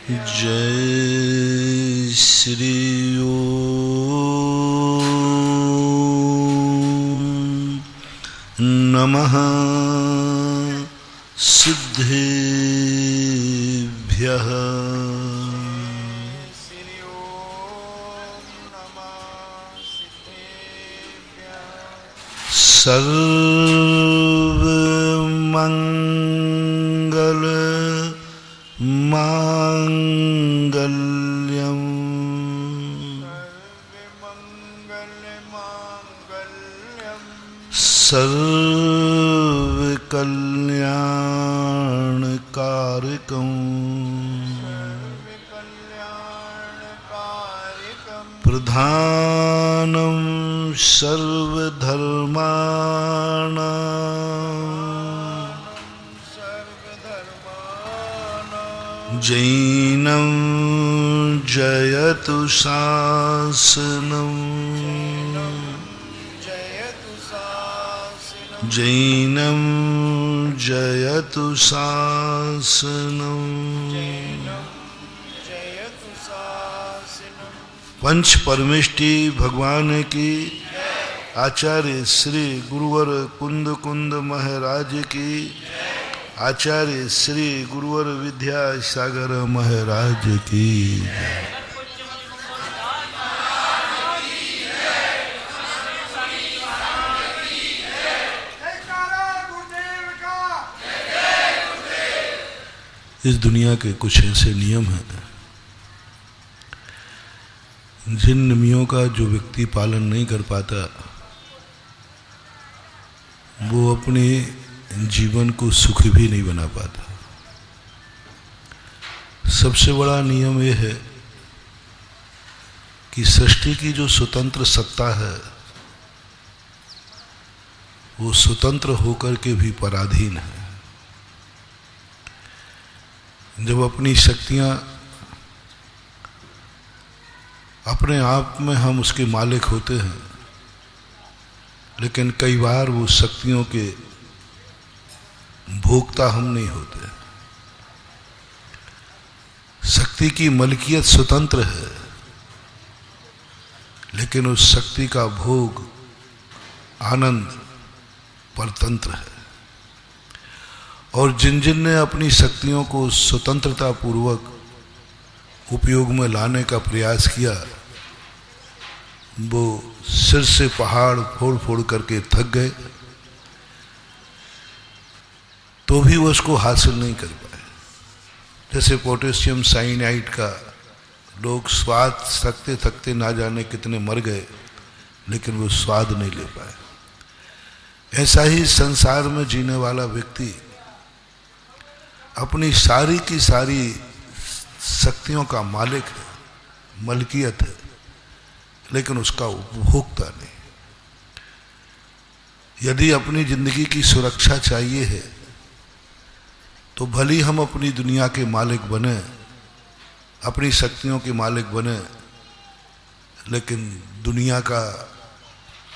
जय श्री ओम नमः सिद्धेभ्यः। सर्वमंगल मांगल्यम सर्वकल्याणकारकं प्रधानं सर्वधर्माणां जैनं जयतु शासनं जैनं जयतु शासनं। पंच परमेष्टि भगवान की, आचार्य श्री गुरुवर कुंद कुंद महाराज की, आचार्य श्री गुरुवर विद्यासागर महाराज की। इस दुनिया के कुछ ऐसे नियम हैं जिन नियमों का जो व्यक्ति पालन नहीं कर पाता वो अपने जीवन को सुखी भी नहीं बना पाता। सबसे बड़ा नियम ये है कि सृष्टि की जो स्वतंत्र सत्ता है वो स्वतंत्र होकर के भी पराधीन है। जब अपनी शक्तियां अपने आप में हम उसके मालिक होते हैं, लेकिन कई बार वो शक्तियों के भोक्ता हम नहीं होते। शक्ति की मलकियत स्वतंत्र है, लेकिन उस शक्ति का भोग आनंद परतंत्र है। और जिन जिन ने अपनी शक्तियों को स्वतंत्रता पूर्वक उपयोग में लाने का प्रयास किया वो सिर से पहाड़ फोड़ फोड़ करके थक गए, तो भी वो उसको हासिल नहीं कर पाए। जैसे पोटेशियम साइनाइड का लोग स्वाद थकते थकते ना जाने कितने मर गए, लेकिन वो स्वाद नहीं ले पाए। ऐसा ही संसार में जीने वाला व्यक्ति अपनी सारी की सारी शक्तियों का मालिक है, मलकियत है, लेकिन उसका उपभोक्ता नहीं। यदि अपनी जिंदगी की सुरक्षा चाहिए है तो भली हम अपनी दुनिया के मालिक बने, अपनी शक्तियों के मालिक बने, लेकिन दुनिया का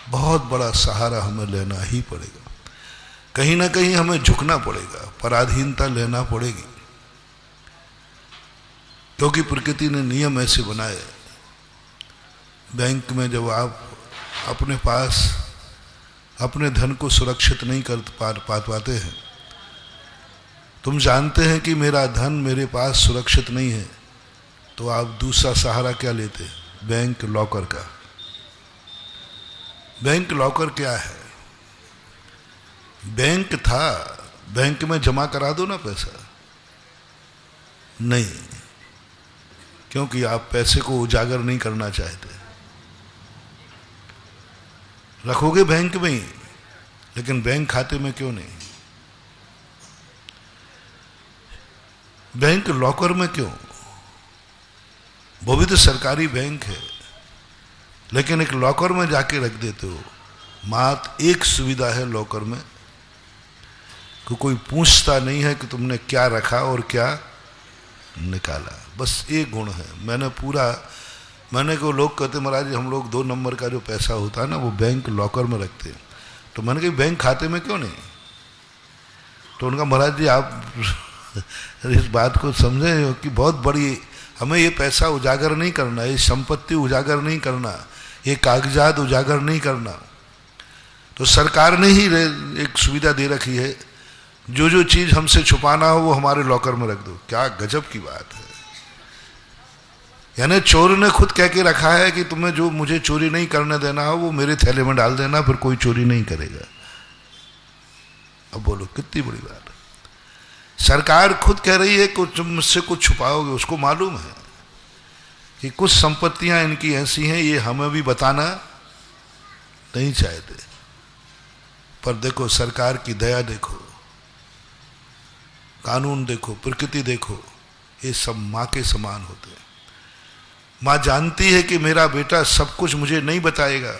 बहुत बड़ा सहारा हमें लेना ही पड़ेगा। कहीं ना कहीं हमें झुकना पड़ेगा, पराधीनता लेना पड़ेगी, क्योंकि प्रकृति ने नियम ऐसे बनाए। बैंक में जब आप अपने पास अपने धन को सुरक्षित नहीं कर पाते हैं, तुम जानते हैं कि मेरा धन मेरे पास सुरक्षित नहीं है, तो आप दूसरा सहारा क्या लेते हैं? बैंक लॉकर का। बैंक लॉकर क्या है? बैंक था, बैंक में जमा करा दो ना पैसा। नहीं, क्योंकि आप पैसे को उजागर नहीं करना चाहते, रखोगे बैंक में ही, लेकिन बैंक खाते में क्यों नहीं? बैंक लॉकर में क्यों? वो भी तो सरकारी बैंक है, लेकिन एक लॉकर में जाके रख देते हो। मात्र एक सुविधा है लॉकर में कि कोई पूछता नहीं है कि तुमने क्या रखा और क्या निकाला। बस एक गुण है। मैंने को लोग कहते महाराज हम लोग 2 नंबर का जो पैसा होता है ना वो बैंक लॉकर में रखते हैं। तो मैंने कहा बैंक खाते में क्यों नहीं? तो उनका महाराज जी आप इस बात को समझे कि बहुत बड़ी, हमें ये पैसा उजागर नहीं करना, ये संपत्ति उजागर नहीं करना, ये कागजात उजागर नहीं करना। तो सरकार ने ही एक सुविधा दे रखी है, जो जो चीज हमसे छुपाना हो वो हमारे लॉकर में रख दो। क्या गजब की बात है। यानी चोर ने खुद कह के रखा है कि तुम्हें जो मुझे चोरी नहीं करने देना हो वो मेरे थैले में डाल देना, फिर कोई चोरी नहीं करेगा। अब बोलो कितनी बड़ी बात है। सरकार खुद कह रही है कि तुम मुझसे कुछ छुपाओगे, उसको मालूम है कि कुछ संपत्तियां इनकी ऐसी हैं, ये हमें भी बताना नहीं चाहते। पर देखो सरकार की दया देखो, कानून देखो, प्रकृति देखो, ये सब माँ के समान होते हैं। माँ जानती है कि मेरा बेटा सब कुछ मुझे नहीं बताएगा,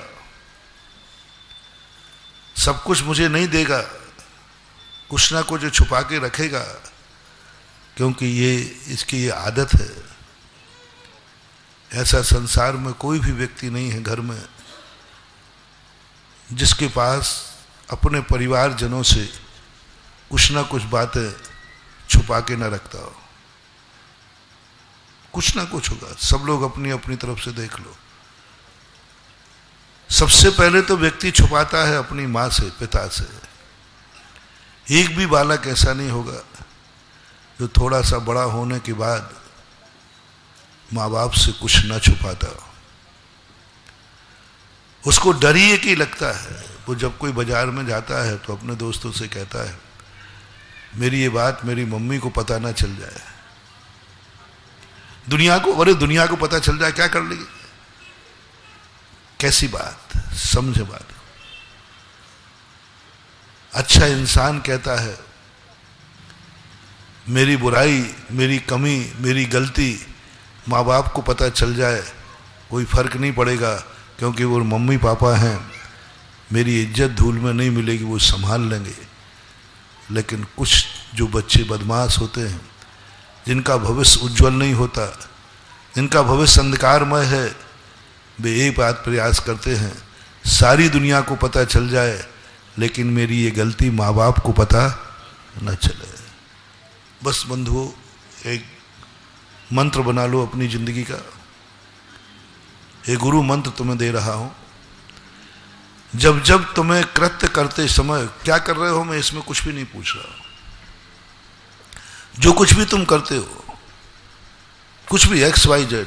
सब कुछ मुझे नहीं देगा, कुछ ना कुछ छुपा के रखेगा, क्योंकि ये इसकी ये आदत है। ऐसा संसार में कोई भी व्यक्ति नहीं है घर में जिसके पास अपने परिवारजनों से कुछ ना कुछ बातें छुपा के ना रखता हो। कुछ ना कुछ होगा, सब लोग अपनी अपनी तरफ से देख लो। सबसे पहले तो व्यक्ति छुपाता है अपनी माँ से, पिता से। एक भी बालक ऐसा नहीं होगा जो थोड़ा सा बड़ा होने के बाद माँ बाप से कुछ ना छुपाता हो। उसको डर ही एक ही लगता है। वो जब कोई बाजार में जाता है तो अपने दोस्तों से कहता है मेरी ये बात मेरी मम्मी को पता ना चल जाए। दुनिया को, अरे दुनिया को पता चल जाए क्या कर लेगी। कैसी बात, समझे बात। अच्छा इंसान कहता है मेरी बुराई, मेरी कमी, मेरी गलती माँ बाप को पता चल जाए कोई फर्क नहीं पड़ेगा, क्योंकि वो मम्मी पापा हैं, मेरी इज्जत धूल में नहीं मिलेगी, वो संभाल लेंगे। लेकिन कुछ जो बच्चे बदमाश होते हैं, जिनका भविष्य उज्जवल नहीं होता, जिनका भविष्य अंधकारमय है, वे एक बात प्रयास करते हैं सारी दुनिया को पता चल जाए लेकिन मेरी ये गलती माँ बाप को पता न चले। बस बंधुओं, एक मंत्र बना लो अपनी जिंदगी का। एक गुरु मंत्र तुम्हें दे रहा हूं। जब जब तुम्हें कृत्य करते समय, क्या कर रहे हो मैं इसमें कुछ भी नहीं पूछ रहा हूं, जो कुछ भी तुम करते हो, कुछ भी XYZ,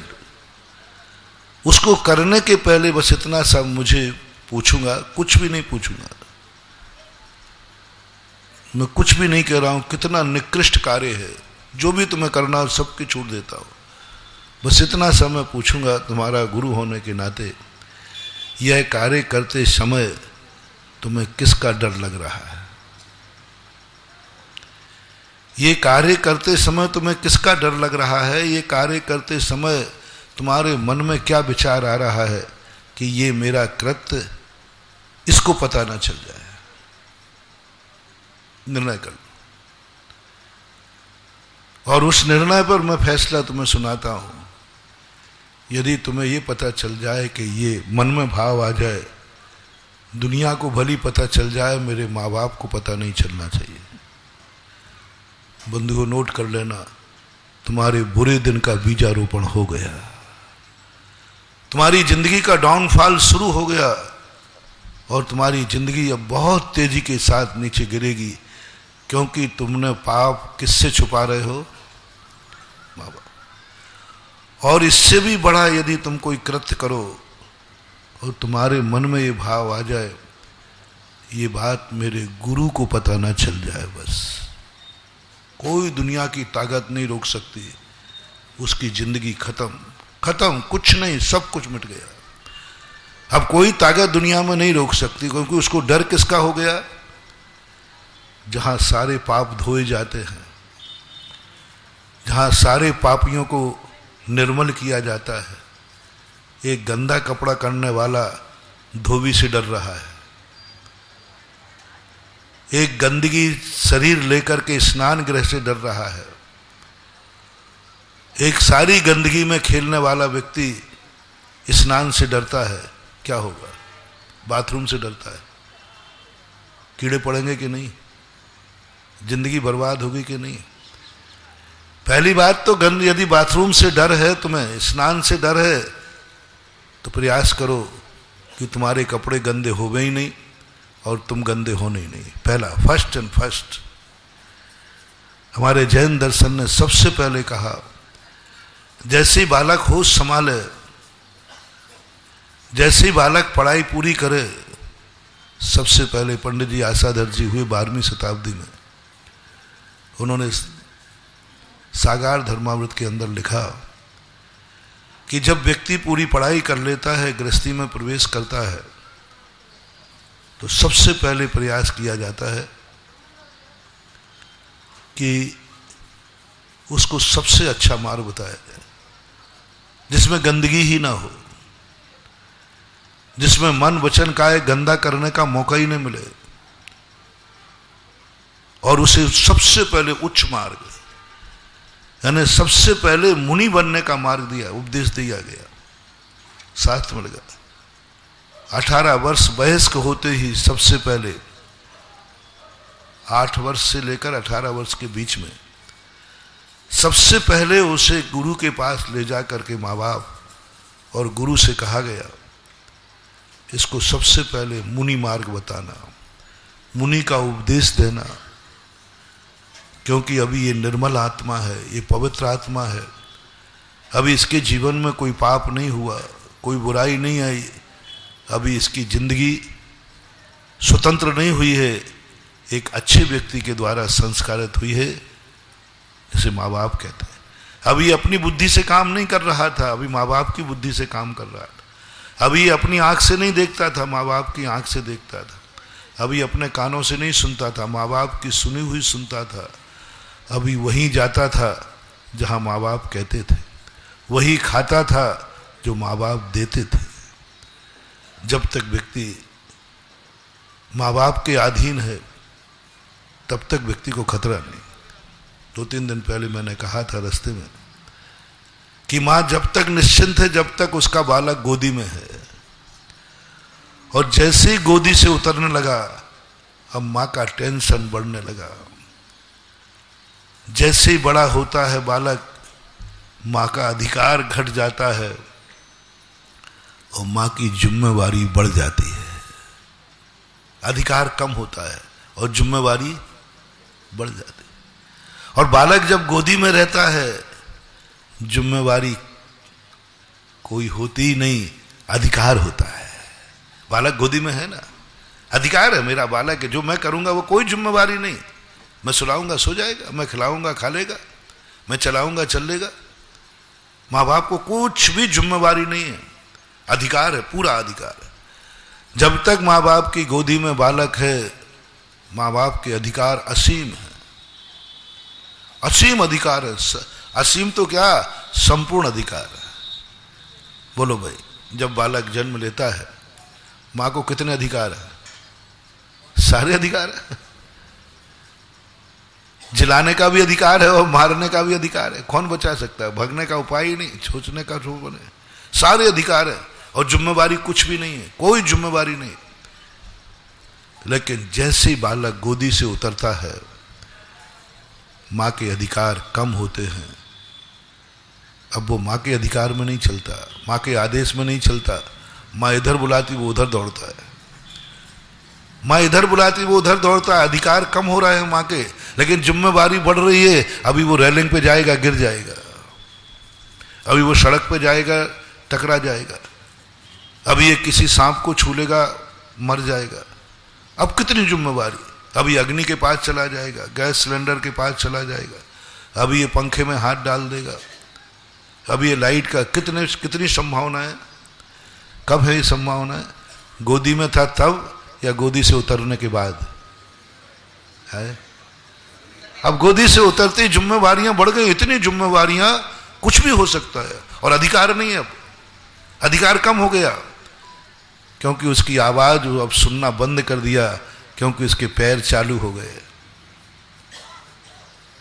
उसको करने के पहले बस इतना सा मुझे पूछूंगा, कुछ भी नहीं पूछूंगा। मैं कुछ भी नहीं कह रहा हूं कितना निकृष्ट कार्य है, जो भी तुम्हें करना हो सबकी छूट देता हो। बस इतना सा मैं पूछूंगा तुम्हारा गुरु होने के नाते, यह कार्य करते समय तुम्हें किसका डर लग रहा है? ये कार्य करते समय तुम्हें किसका डर लग रहा है? ये कार्य करते समय तुम्हारे मन में क्या विचार आ रहा है कि ये मेरा कृत्य इसको पता ना चल जाए? निर्णय कर लो, और उस निर्णय पर मैं फैसला तुम्हें सुनाता हूं। यदि तुम्हें ये पता चल जाए कि ये मन में भाव आ जाए, दुनिया को भली पता चल जाए, मेरे माँ बाप को पता नहीं चलना चाहिए। बंधुओं नोट कर लेना, तुम्हारे बुरे दिन का बीजारोपण हो गया, तुम्हारी जिंदगी का डाउनफॉल शुरू हो गया, और तुम्हारी जिंदगी अब बहुत तेजी के साथ नीचे गिरेगी, क्योंकि तुमने पाप किससे छुपा रहे हो? माँ बाप। और इससे भी बड़ा यदि तुम कोई कृत्य करो और तुम्हारे मन में ये भाव आ जाए, ये बात मेरे गुरु को पता ना चल जाए, बस कोई दुनिया की ताकत नहीं रोक सकती, उसकी जिंदगी खत्म, खत्म, कुछ नहीं, सब कुछ मिट गया। अब कोई ताकत दुनिया में नहीं रोक सकती, क्योंकि उसको डर किसका हो गया? जहां सारे पाप धोए जाते हैं, जहां सारे पापियों को निर्मल किया जाता है, एक गंदा कपड़ा करने वाला धोबी से डर रहा है, एक गंदगी शरीर लेकर के स्नान गृह से डर रहा है, एक सारी गंदगी में खेलने वाला व्यक्ति स्नान से डरता है। क्या होगा? बाथरूम से डरता है। कीड़े पड़ेंगे कि नहीं? जिंदगी बर्बाद होगी कि नहीं? पहली बात तो यदि बाथरूम से डर है, तुम्हें स्नान से डर है, तो प्रयास करो कि तुम्हारे कपड़े गंदे होवे ही नहीं और तुम गंदे होने ही नहीं। पहला, फर्स्ट एंड फर्स्ट। हमारे जैन दर्शन ने सबसे पहले कहा, जैसे ही बालक होश संभाले, जैसे ही बालक पढ़ाई पूरी करे, सबसे पहले पंडित जी आशाधर जी हुए 12वीं शताब्दी में, उन्होंने सागार धर्मामृत के अंदर लिखा कि जब व्यक्ति पूरी पढ़ाई कर लेता है, गृहस्थी में प्रवेश करता है, तो सबसे पहले प्रयास किया जाता है कि उसको सबसे अच्छा मार्ग बताया जाए, जिसमें गंदगी ही ना हो, जिसमें मन वचन काया गंदा करने का मौका ही नहीं मिले, और उसे सबसे पहले उच्च मार्ग, यानी सबसे पहले मुनि बनने का मार्ग दिया, उपदेश दिया गया, शास्त्र में लगा। 18 वर्ष वयस्क होते ही सबसे पहले 8 वर्ष से लेकर 18 वर्ष के बीच में सबसे पहले उसे गुरु के पास ले जा करके माँ बाप और गुरु से कहा गया, इसको सबसे पहले मुनि मार्ग बताना, मुनि का उपदेश देना, क्योंकि अभी ये निर्मल आत्मा है, ये पवित्र आत्मा है, अभी इसके जीवन में कोई पाप नहीं हुआ, कोई बुराई नहीं आई, अभी इसकी जिंदगी स्वतंत्र नहीं हुई है, एक अच्छे व्यक्ति के द्वारा संस्कारित हुई है, जिसे माँ बाप कहते हैं। अभी अपनी बुद्धि से काम नहीं कर रहा था, अभी माँ बाप की बुद्धि से काम कर रहा था। अभी अपनी आंख से नहीं देखता था, माँ बाप की आंख से देखता था। अभी अपने कानों से नहीं सुनता था, माँ बाप की सुनी हुई सुनता था। अभी वहीं जाता था जहाँ माँ बाप कहते थे, वही खाता था जो माँ बाप देते थे। जब तक व्यक्ति माँ बाप के अधीन है, तब तक व्यक्ति को खतरा नहीं। 2-3 दिन पहले मैंने कहा था रास्ते में कि माँ जब तक निश्चिंत है, जब तक उसका बालक गोदी में है, और जैसे ही गोदी से उतरने लगा, अब माँ का टेंशन बढ़ने लगा। जैसे ही बड़ा होता है बालक, माँ का अधिकार घट जाता है और माँ की जिम्मेवारी बढ़ जाती है। अधिकार कम होता है और जिम्मेवारी बढ़ जाती है। और बालक जब गोदी में रहता है, जिम्मेवारी कोई होती ही नहीं, अधिकार होता है। बालक गोदी में है ना, अधिकार है, मेरा बालक है, जो मैं करूंगा वो कोई जिम्मेवारी नहीं। मैं सुलाऊंगा सो जाएगा, मैं खिलाऊंगा खा लेगा, मैं चलाऊंगा चल लेगा। माँ बाप को कुछ भी जिम्मेवारी नहीं है, अधिकार है, पूरा अधिकार है। जब तक माँ बाप की गोदी में बालक है, माँ बाप के अधिकार असीम है, असीम अधिकार है। असीम तो क्या, संपूर्ण अधिकार है। बोलो भाई, जब बालक जन्म लेता है, माँ को कितने अधिकार है? सारे अधिकार है। जिलाने का भी अधिकार है और मारने का भी अधिकार है। कौन बचा सकता है? भगने का उपाय ही नहीं, सोचने का जो बने, सारे अधिकार है। और जिम्मेवारी कुछ भी नहीं है, कोई जिम्मेवारी नहीं। लेकिन जैसे ही बालक गोदी से उतरता है, माँ के अधिकार कम होते हैं। अब वो माँ के अधिकार में नहीं चलता, माँ के आदेश में नहीं चलता। माँ इधर बुलाती वो उधर दौड़ता है, माँ इधर बुलाती वो उधर दौड़ता है। अधिकार कम हो रहा है माँ के, लेकिन जिम्मेवारी बढ़ रही है। अभी वो रेलिंग पे जाएगा, गिर जाएगा। अभी वो सड़क पे जाएगा, टकरा जाएगा। अभी ये किसी सांप को छू लेगा, मर जाएगा। अब कितनी जिम्मेवारी। अभी अग्नि के पास चला जाएगा, गैस सिलेंडर के पास चला जाएगा। अभी ये पंखे में हाथ डाल देगा। अभी ये लाइट का कितनी संभावना है। कब है ये संभावना है? गोदी में था तब या गोदी से उतरने के बाद है? अब गोदी से उतरती जिम्मेवारियां बढ़ गई, इतनी जिम्मेवारियां, कुछ भी हो सकता है। और अधिकार नहीं है, अब अधिकार कम हो गया, क्योंकि उसकी आवाज अब सुनना बंद कर दिया, क्योंकि उसके पैर चालू हो गए।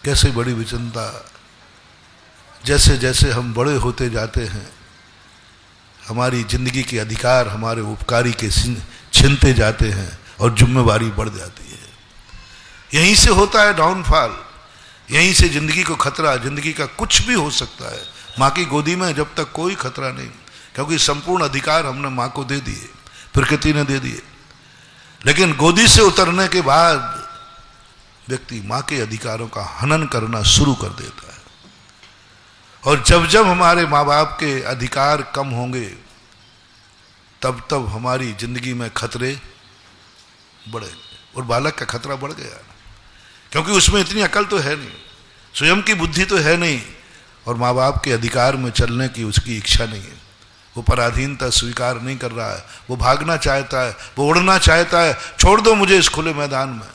कैसे बड़ी विचिंता। जैसे जैसे हम बड़े होते जाते हैं, हमारी जिंदगी के अधिकार हमारे उपकारी के छीनते जाते हैं और जिम्मेवारी बढ़ जाती है। यहीं से होता है डाउनफॉल। यहीं से जिंदगी को खतरा, जिंदगी का कुछ भी हो सकता है। माँ की गोदी में जब तक कोई खतरा नहीं, क्योंकि संपूर्ण अधिकार हमने माँ को दे दिए, प्रकृति ने दे दिए। लेकिन गोदी से उतरने के बाद व्यक्ति माँ के अधिकारों का हनन करना शुरू कर देता है। और जब जब हमारे माँ बाप के अधिकार कम होंगे, तब तब हमारी जिंदगी में खतरे बढ़ेंगे। और बालक का खतरा बढ़ गया, क्योंकि उसमें इतनी अकल तो है नहीं, स्वयं की बुद्धि तो है नहीं, और माँ बाप के अधिकार में चलने की उसकी इच्छा नहीं है। वो पराधीनता स्वीकार नहीं कर रहा है, वो भागना चाहता है, वो उड़ना चाहता है। छोड़ दो मुझे इस खुले मैदान में,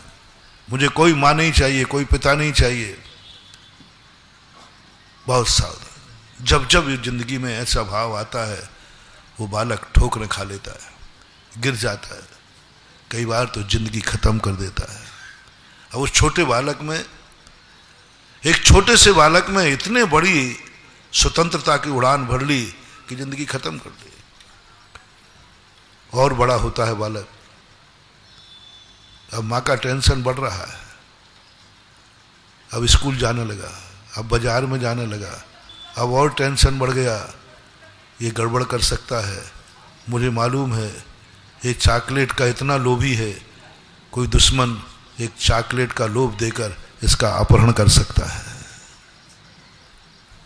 मुझे कोई माँ नहीं चाहिए, कोई पिता नहीं चाहिए। बहुत सावधान। जब जब जिंदगी में ऐसा भाव आता है, वो बालक ठोकरें खा लेता है, गिर जाता है, कई बार तो जिंदगी खत्म कर देता है। अब उस छोटे बालक में, एक छोटे से बालक में इतने बड़ी स्वतंत्रता की उड़ान भर ली कि जिंदगी खत्म कर दी। और बड़ा होता है बालक, अब माँ का टेंशन बढ़ रहा है, अब स्कूल जाने लगा, अब बाजार में जाने लगा, अब और टेंशन बढ़ गया, ये गड़बड़ कर सकता है, मुझे मालूम है ये चॉकलेट का इतना लोभी है, कोई दुश्मन एक चॉकलेट का लोभ देकर इसका अपहरण कर सकता है।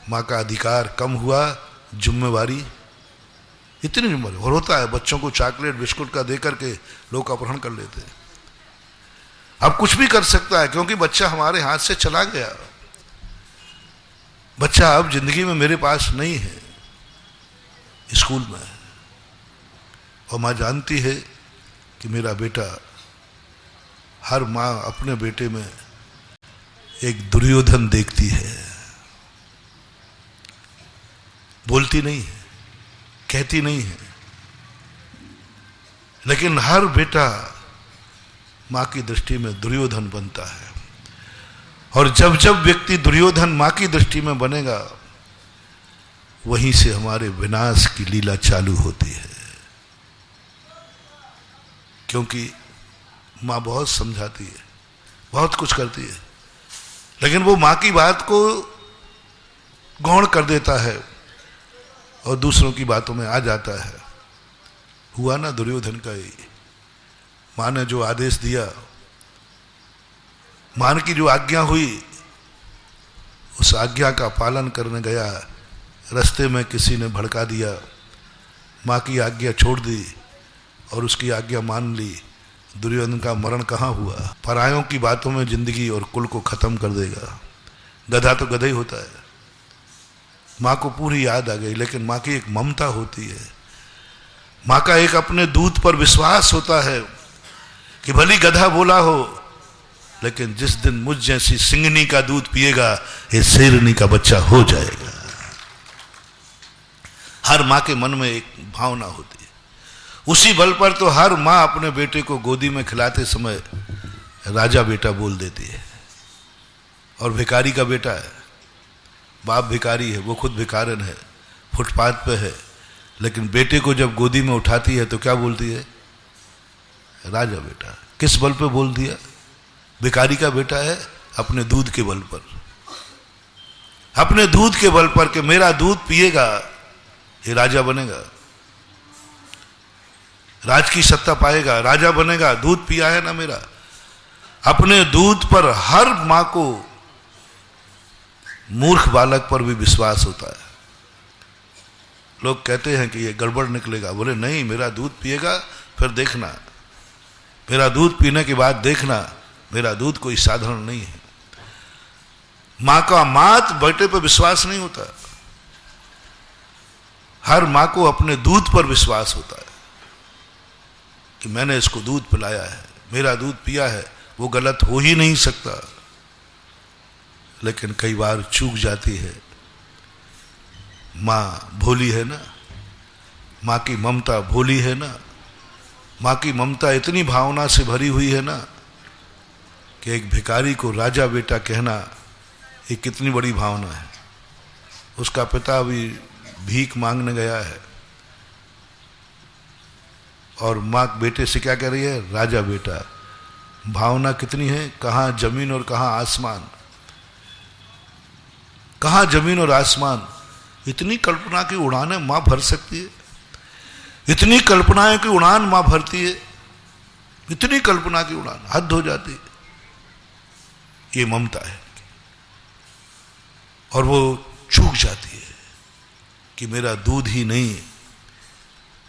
माँ का अधिकार कम हुआ, जिम्मेवारी इतनी जिम्मेवारी। और होता है बच्चों को चॉकलेट बिस्कुट का देकर के लोग अपहरण कर लेते हैं। अब कुछ भी कर सकता है, क्योंकि बच्चा हमारे हाथ से चला गया। बच्चा अब जिंदगी में मेरे पास नहीं है, स्कूल में, और माँ जानती है कि मेरा बेटा, हर माँ अपने बेटे में एक दुर्योधन देखती है। बोलती नहीं है, कहती नहीं है, लेकिन हर बेटा माँ की दृष्टि में दुर्योधन बनता है। और जब जब व्यक्ति दुर्योधन माँ की दृष्टि में बनेगा, वहीं से हमारे विनाश की लीला चालू होती है। क्योंकि माँ बहुत समझाती है, बहुत कुछ करती है, लेकिन वो माँ की बात को गौण कर देता है और दूसरों की बातों में आ जाता है। हुआ ना दुर्योधन का ही। माँ ने जो आदेश दिया, माँ की जो आज्ञा हुई, उस आज्ञा का पालन करने गया, रास्ते में किसी ने भड़का दिया, माँ की आज्ञा छोड़ दी और उसकी आज्ञा मान ली। दुर्योधन का मरण कहाँ हुआ? परायों की बातों में जिंदगी और कुल को खत्म कर देगा। गधा तो गधा ही होता है। माँ को पूरी याद आ गई, लेकिन माँ की एक ममता होती है, माँ का एक अपने दूध पर विश्वास होता है कि भली गधा बोला हो, लेकिन जिस दिन मुझ जैसी सिंगनी का दूध पिएगा, ये शेरनी का बच्चा हो जाएगा। हर माँ के मन में एक भावना होती है। उसी बल पर तो हर माँ अपने बेटे को गोदी में खिलाते समय राजा बेटा बोल देती है। और भिखारी का बेटा है, बाप भिखारी है, वो खुद भिखारन है, फुटपाथ पे है, लेकिन बेटे को जब गोदी में उठाती है तो क्या बोलती है? राजा बेटा। किस बल पे बोल दिया? भिखारी का बेटा है, अपने दूध के बल पर, अपने दूध के बल पर कि मेरा दूध पिएगा ये राजा बनेगा, राज की सत्ता पाएगा, राजा बनेगा। दूध पिया है ना मेरा। अपने दूध पर हर मां को, मूर्ख बालक पर भी विश्वास होता है। लोग कहते हैं कि ये गड़बड़ निकलेगा, बोले नहीं, मेरा दूध पिएगा फिर देखना, मेरा दूध पीने के बाद देखना, मेरा दूध कोई साधारण नहीं है। मां का मात बेटे पर विश्वास नहीं होता। हर मां को अपने दूध पर विश्वास होता है कि मैंने इसको दूध पिलाया है, मेरा दूध पिया है, वो गलत हो ही नहीं सकता। लेकिन कई बार चूक जाती है। माँ भोली है ना, माँ की ममता भोली है ना, माँ की ममता इतनी भावना से भरी हुई है ना कि एक भिखारी को राजा बेटा कहना ये कितनी बड़ी भावना है। उसका पिता अभी भीख मांगने गया है और माँ बेटे से क्या कह रही है? राजा बेटा। भावना कितनी है, कहाँ जमीन और कहाँ आसमान। कहाँ जमीन और आसमान। इतनी कल्पना की उड़ानें माँ भर सकती है, इतनी कल्पनाएं की उड़ान माँ भरती है, इतनी कल्पना की उड़ान, हद हो जाती है। ये ममता है। और वो चूक जाती है कि मेरा दूध ही नहीं,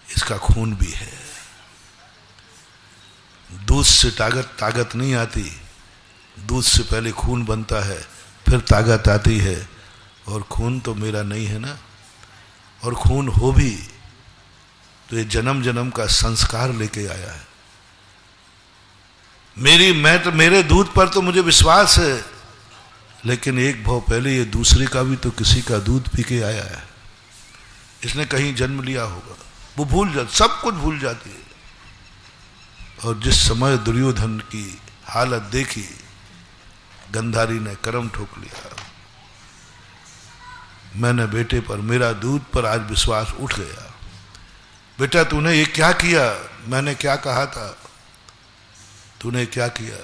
इसका खून भी है। दूध से ताकत नहीं आती, दूध से पहले खून बनता है, फिर ताकत आती है। और खून तो मेरा नहीं है ना। और खून हो भी तो ये जन्म जन्म का संस्कार लेके आया है। मेरे दूध पर तो मुझे विश्वास है, लेकिन एक भाव पहले ये दूसरे का भी तो किसी का दूध पी के आया है। इसने कहीं जन्म लिया होगा। वो सब कुछ भूल जाती है। और जिस समय दुर्योधन की हालत देखी, गंधारी ने करम ठोक लिया। मैंने बेटे पर, मेरा दूध पर आज विश्वास उठ गया। बेटा तूने ये क्या किया? मैंने क्या कहा था? तूने क्या किया?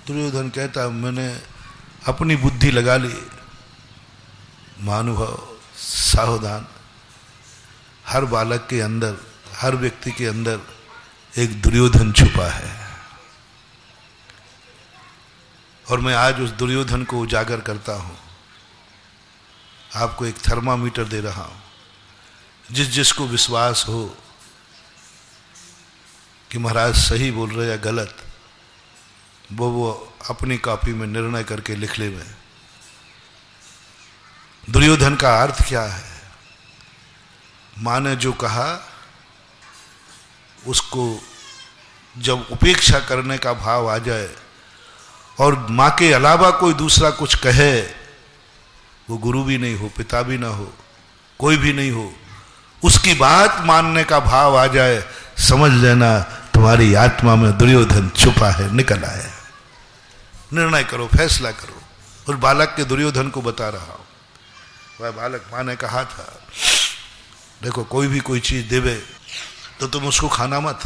दुर्योधन कहता मैंने अपनी बुद्धि लगा ली। महानुभाव, सावधान, हर बालक के अंदर, हर व्यक्ति के अंदर एक दुर्योधन छुपा है। और मैं आज उस दुर्योधन को उजागर करता हूं। आपको एक थर्मामीटर दे रहा हूं। जिसको विश्वास हो कि महाराज सही बोल रहे या गलत, वो अपनी कॉपी में निर्णय करके लिख ले। में दुर्योधन का अर्थ क्या है? मां ने जो कहा उसको जब उपेक्षा करने का भाव आ जाए और मां के अलावा कोई दूसरा कुछ कहे, वो गुरु भी नहीं हो, पिता भी ना हो, कोई भी नहीं हो, उसकी बात मानने का भाव आ जाए, समझ लेना तुम्हारी आत्मा में दुर्योधन छुपा है, निकल आया। निर्णय करो, फैसला करो। और बालक के दुर्योधन को बता रहा हूं। वह बालक, मां ने कहा था देखो कोई भी कोई चीज देवे तो तुम उसको खाना मत।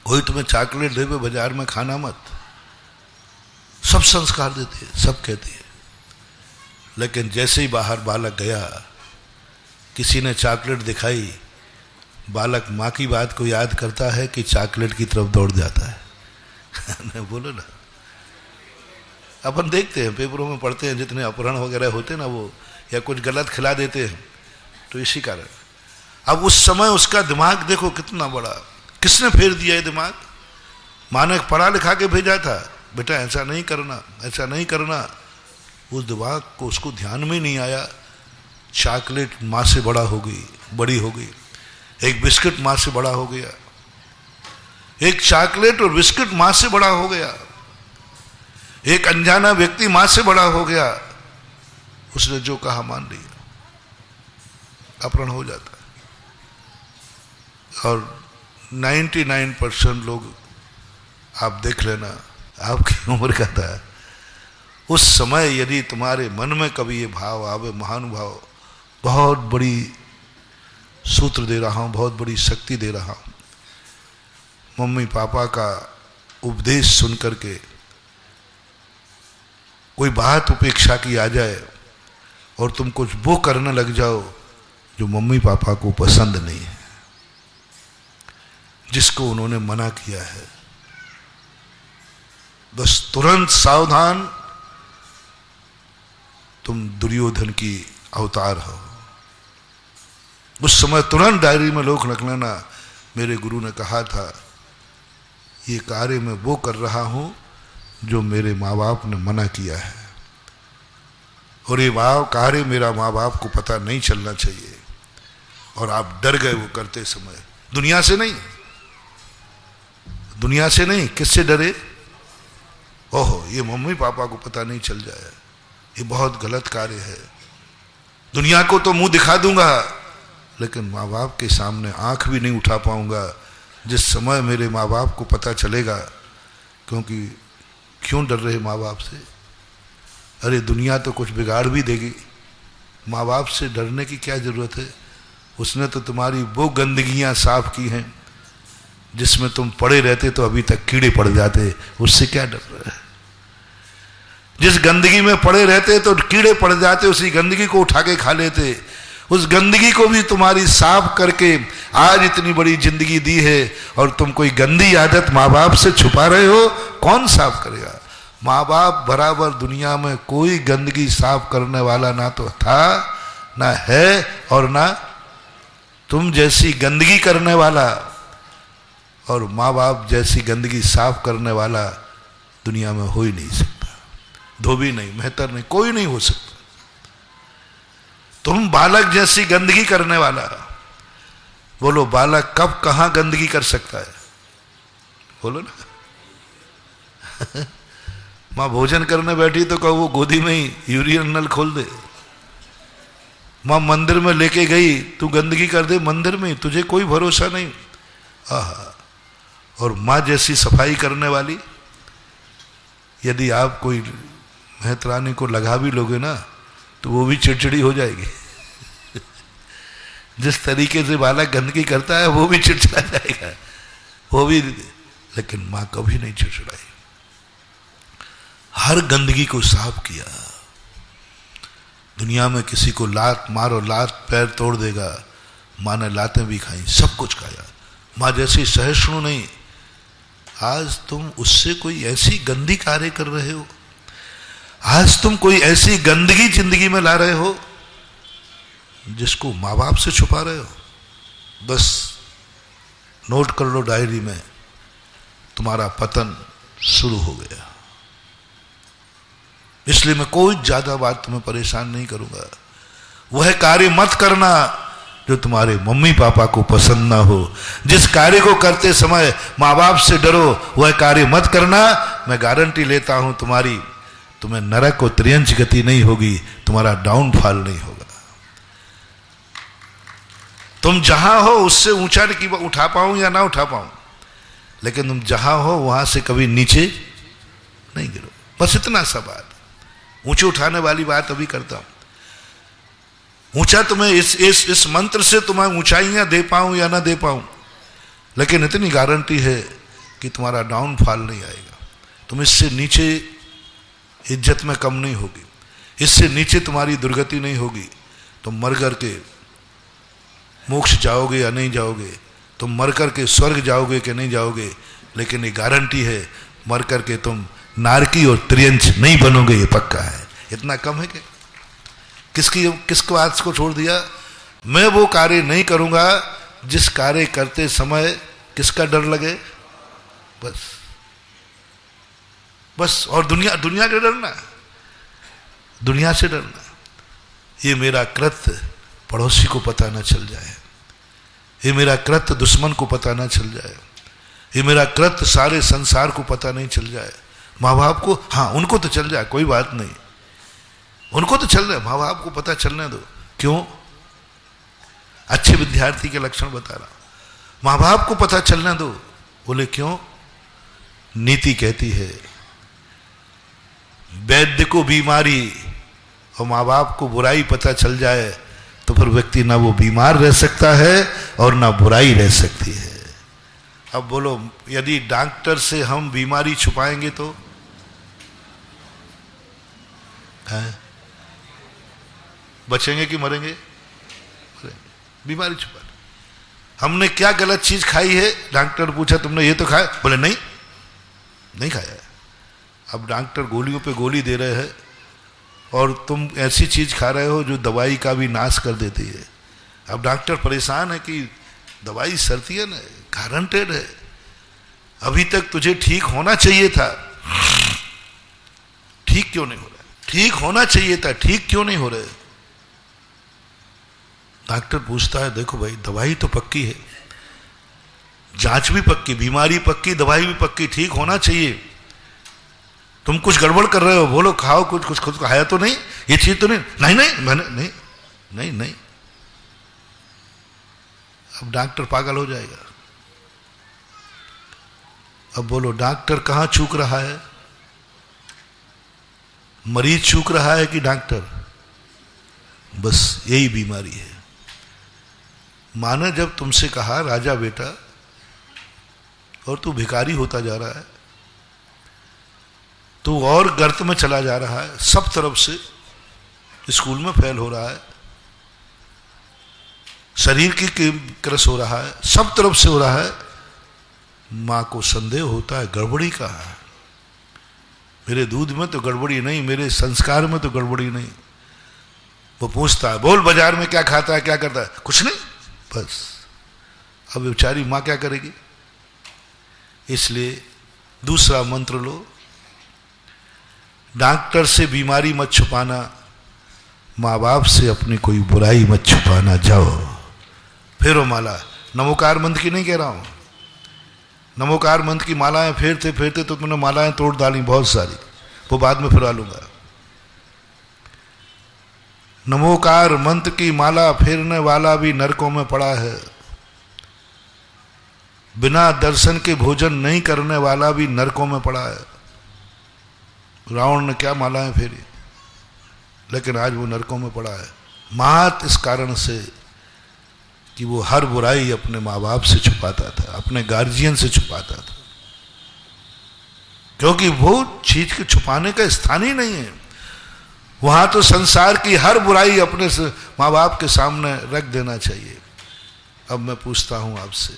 कोई तुम्हें चॉकलेट देवे बाजार में, खाना मत। सब संस्कार देते हैं, सब कहते हैं। लेकिन जैसे ही बाहर बालक गया, किसी ने चॉकलेट दिखाई, बालक माँ की बात को याद करता है कि चॉकलेट की तरफ दौड़ जाता है। बोलो ना, अपन देखते हैं, पेपरों में पढ़ते हैं, जितने अपहरण वगैरह होते हैं ना, वो या कुछ गलत खिला देते हैं, तो इसी कारण। अब उस समय उसका दिमाग देखो कितना बड़ा, किसने फेर दिया है दिमाग? माँ ने पढ़ा लिखा के भेजा था, बेटा ऐसा नहीं करना, ऐसा नहीं करना। उस दिमाग को, उसको ध्यान में नहीं आया, चॉकलेट माँ से बड़ा हो गई, बड़ी हो गई। एक बिस्किट माँ से बड़ा हो गया, एक चॉकलेट और बिस्किट माँ से बड़ा हो गया। एक अनजाना व्यक्ति माँ से बड़ा हो गया, उसने जो कहा मान लिया, अपहरण हो जाता है। और 99% लोग आप देख लेना, आपकी उम्र का था। उस समय यदि तुम्हारे मन में कभी ये भाव आवे, महानुभाव, बहुत बड़ी सूत्र दे रहा हूं, बहुत बड़ी शक्ति दे रहा हूं। मम्मी पापा का उपदेश सुन करके कोई बात उपेक्षा की आ जाए और तुम कुछ वो करने लग जाओ जो मम्मी पापा को पसंद नहीं है, जिसको उन्होंने मना किया है, बस तुरंत सावधान, तुम दुर्योधन की अवतार हो। उस समय तुरंत डायरी में लोग रख लेना, मेरे गुरु ने कहा था ये कार्य मैं वो कर रहा हूं जो मेरे माँ बाप ने मना किया है, और ये कार्य मेरा माँ बाप को पता नहीं चलना चाहिए। और आप डर गए वो करते समय। दुनिया से नहीं, दुनिया से नहीं, किससे डरे? ओहो, ये मम्मी पापा को पता नहीं चल जाए, ये बहुत गलत कार्य है। दुनिया को तो मुंह दिखा दूंगा, लेकिन माँ बाप के सामने आंख भी नहीं उठा पाऊंगा जिस समय मेरे माँ बाप को पता चलेगा। क्योंकि क्यों डर रहे माँ बाप से? अरे दुनिया तो कुछ बिगाड़ भी देगी, माँ बाप से डरने की क्या जरूरत है? उसने तो तुम्हारी वो गंदगियां साफ की हैं जिसमें तुम पड़े रहते तो अभी तक कीड़े पड़ जाते, उससे क्या डर रहा है? जिस गंदगी में पड़े रहते तो कीड़े पड़ जाते, उसी गंदगी को उठा के खा लेते। उस गंदगी को भी तुम्हारी साफ करके आज इतनी बड़ी जिंदगी दी है, और तुम कोई गंदी आदत माँ बाप से छुपा रहे हो। कौन साफ करेगा? माँ बाप बराबर दुनिया में कोई गंदगी साफ करने वाला ना तो था, ना है, और ना तुम जैसी गंदगी करने वाला और माँ बाप जैसी गंदगी साफ करने वाला दुनिया में हो ही नहीं सकता। धोबी नहीं, मेहतर नहीं, कोई नहीं हो सकता। तुम बालक जैसी गंदगी करने वाला, बोलो बालक कब कहां गंदगी कर सकता है? बोलो ना। मां भोजन करने बैठी तो कहो वो गोदी में ही यूरिन नल खोल दे। मां मंदिर में लेके गई, तू गंदगी कर दे मंदिर में, तुझे कोई भरोसा नहीं। आहा, और मां जैसी सफाई करने वाली यदि आप कोई मेहतरानी को लगा भी लोगे ना तो वो भी चिड़चिड़ी हो जाएगी। जिस तरीके से बालक गंदगी करता है वो भी चिड़चिड़ा जाएगा, वो भी। लेकिन मां कभी नहीं चिड़चिड़ाई, हर गंदगी को साफ किया। दुनिया में किसी को लात मारो, लात पैर तोड़ देगा, मां ने लातें भी खाई, सब कुछ खाया। मां जैसी सहिष्णु नहीं। आज तुम उससे कोई ऐसी गंदी कार्य कर रहे हो, आज तुम कोई ऐसी गंदगी जिंदगी में ला रहे हो जिसको माँ बाप से छुपा रहे हो। बस नोट कर लो डायरी में, तुम्हारा पतन शुरू हो गया। इसलिए मैं कोई ज्यादा बात तुम्हें परेशान नहीं करूंगा। वह कार्य मत करना जो तुम्हारे मम्मी पापा को पसंद ना हो। जिस कार्य को करते समय माँ बाप से डरो, वह कार्य मत करना। मैं गारंटी लेता हूं तुम्हें नरक और त्रियंच गति नहीं होगी, तुम्हारा डाउनफॉल नहीं होगा। तुम जहां हो उससे ऊंचा नहीं उठा पाऊं या ना उठा पाऊं, लेकिन तुम जहां हो वहां से कभी नीचे नहीं गिरो। बस इतना सा बात। ऊंचे उठाने वाली बात अभी करता हूं। ऊंचा तुम्हें इस मंत्र से तुम्हें ऊंचाइयां दे पाऊं या ना दे पाऊं, लेकिन इतनी गारंटी है कि तुम्हारा डाउनफॉल नहीं आएगा। तुम इससे नीचे इज्जत में कम नहीं होगी, इससे नीचे तुम्हारी दुर्गति नहीं होगी। तुम मर करके मोक्ष जाओगे या नहीं जाओगे, तुम मर करके स्वर्ग जाओगे कि नहीं जाओगे, लेकिन ये गारंटी है मर करके तुम नारकी और त्रियंच नहीं बनोगे, ये पक्का है। इतना कम है कि किसको आज को छोड़ दिया? मैं वो कार्य नहीं करूंगा जिस कार्य करते समय किसका डर लगे, बस। और दुनिया के डरना, दुनिया से डरना। ये मेरा कृत्य पड़ोसी को पता ना चल जाए, ये मेरा कृत्य दुश्मन को पता ना चल जाए, ये मेरा कृत्य सारे संसार को पता नहीं चल जाए। माँ बाप को, हाँ उनको तो चल जाए, कोई बात नहीं, उनको तो चल रहा है, माँ बाप को पता चलने दो। क्यों? अच्छे विद्यार्थी के लक्षण बता रहा। माँ बाप को पता चलने दो। बोले क्यों? नीति कहती है वैद्य को बीमारी और माँ बाप को बुराई पता चल जाए तो फिर व्यक्ति ना वो बीमार रह सकता है और ना बुराई रह सकती है। अब बोलो, यदि डॉक्टर से हम बीमारी छुपाएंगे तो बचेंगे कि मरेंगे? बीमारी छुपा। हमने क्या गलत चीज खाई है? डॉक्टर पूछा तुमने ये तो खाया? बोले नहीं खाया। अब डॉक्टर गोलियों पे गोली दे रहे हैं और तुम ऐसी चीज खा रहे हो जो दवाई का भी नाश कर देती है। अब डॉक्टर परेशान है कि दवाई सर्तियन है, गारंटेड है, अभी तक तुझे ठीक होना चाहिए था, ठीक क्यों नहीं हो रहा? ठीक होना चाहिए था, ठीक क्यों नहीं हो रहा? डॉक्टर पूछता है देखो भाई, दवाई तो पक्की है, जांच भी पक्की, बीमारी पक्की, दवाई भी पक्की, ठीक होना चाहिए, तुम कुछ गड़बड़ कर रहे हो। बोलो खाओ कुछ खुद खाया तो नहीं, ये चीज तो नहीं मैंने नहीं। अब डॉक्टर पागल हो जाएगा। अब बोलो डॉक्टर कहां चूक रहा है? मरीज चूक रहा है कि डॉक्टर? बस यही बीमारी है। मां ने जब तुमसे कहा राजा बेटा और तू भिखारी होता जा रहा है, तो और गर्त में चला जा रहा है, सब तरफ से स्कूल में फेल हो रहा है, शरीर की क्रस हो रहा है, सब तरफ से हो रहा है। मां को संदेह होता है गड़बड़ी का है, मेरे दूध में तो गड़बड़ी नहीं, मेरे संस्कार में तो गड़बड़ी नहीं। वो पूछता है बोल बाजार में क्या खाता है, क्या करता है, कुछ नहीं, बस। अब बेचारी मां क्या करेगी? इसलिए दूसरा मंत्र लो, डॉक्टर से बीमारी मत छुपाना, माँ बाप से अपनी कोई बुराई मत छुपाना। जाओ फेरो माला, नमोकार मंत्र की नहीं कह रहा हूं, नमोकार मंत्र की मालाएं फेरते फेरते तो तुमने मालाएं तोड़ डाली बहुत सारी, वो बाद में फिरा लूंगा। नमोकार मंत्र की माला फेरने वाला भी नरकों में पड़ा है, बिना दर्शन के भोजन नहीं करने वाला भी नरकों में पड़ा है। रावण ने क्या मालाएं फेरी, लेकिन आज वो नरकों में पड़ा है। मात इस कारण से कि वो हर बुराई अपने माँ बाप से छुपाता था, अपने गार्जियन से छुपाता था, क्योंकि वो चीज के छुपाने का स्थान ही नहीं है। वहां तो संसार की हर बुराई अपने से माँ बाप के सामने रख देना चाहिए। अब मैं पूछता हूं आपसे,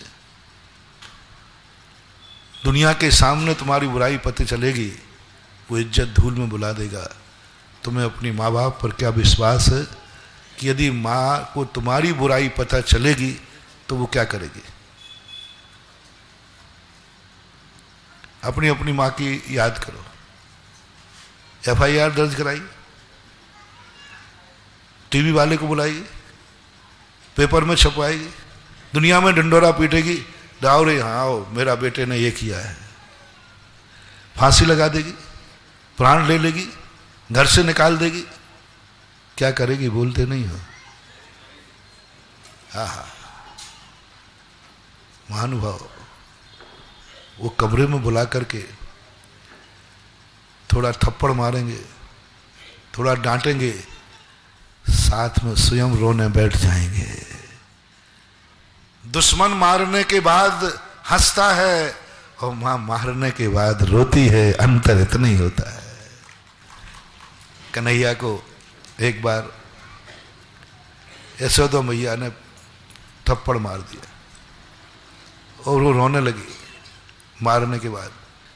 दुनिया के सामने तुम्हारी बुराई पता चलेगी, वो इज्जत धूल में बुला देगा। तुम्हें अपनी माँ बाप पर क्या विश्वास है कि यदि माँ को तुम्हारी बुराई पता चलेगी तो वो क्या करेगी? अपनी अपनी माँ की याद करो, FIR दर्ज कराइए, टीवी वाले को बुलाइए, पेपर में छपवाएगी, दुनिया में डंडोरा पीटेगी, दाओ रे हाँ मेरा बेटे ने ये किया है, फांसी लगा देगी, प्राण ले लेगी, घर से निकाल देगी। क्या करेगी? बोलते नहीं हो। हाँ, महानुभाव वो कमरे में बुला करके थोड़ा थप्पड़ मारेंगे, थोड़ा डांटेंगे, साथ में स्वयं रोने बैठ जाएंगे। दुश्मन मारने के बाद हंसता है और मां मारने के बाद रोती है, अंतर इतना ही होता है। कन्हैया को एक बार यशोदा मैया ने थप्पड़ मार दिया और वो रोने लगी। मारने के बाद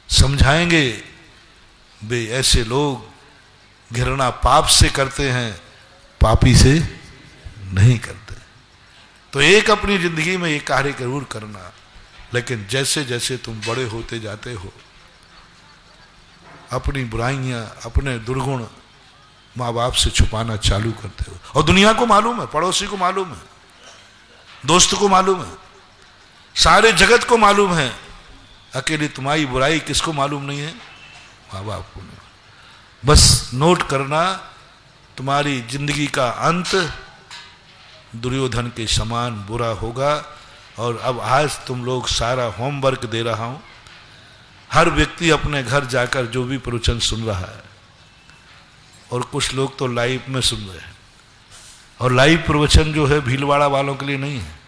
समझाएंगे बे ऐसे लोग घृणा पाप से करते हैं, पापी से नहीं करते। तो एक अपनी जिंदगी में एक कार्य जरूर करना, लेकिन जैसे जैसे तुम बड़े होते जाते हो अपनी बुराइयां, अपने दुर्गुण माँ बाप से छुपाना चालू करते हो। और दुनिया को मालूम है, पड़ोसी को मालूम है, दोस्त को मालूम है, सारे जगत को मालूम है, अकेली तुम्हारी बुराई किसको मालूम नहीं है? माँ बाप को नहीं। बस नोट करना, तुम्हारी जिंदगी का अंत दुर्योधन के समान बुरा होगा। और अब आज तुम लोग सारा होमवर्क दे रहा हूं, हर व्यक्ति अपने घर जाकर जो भी प्रवचन सुन रहा है, और कुछ लोग तो लाइव में सुन रहे हैं, और लाइव प्रवचन जो है भीलवाड़ा वालों के लिए नहीं है।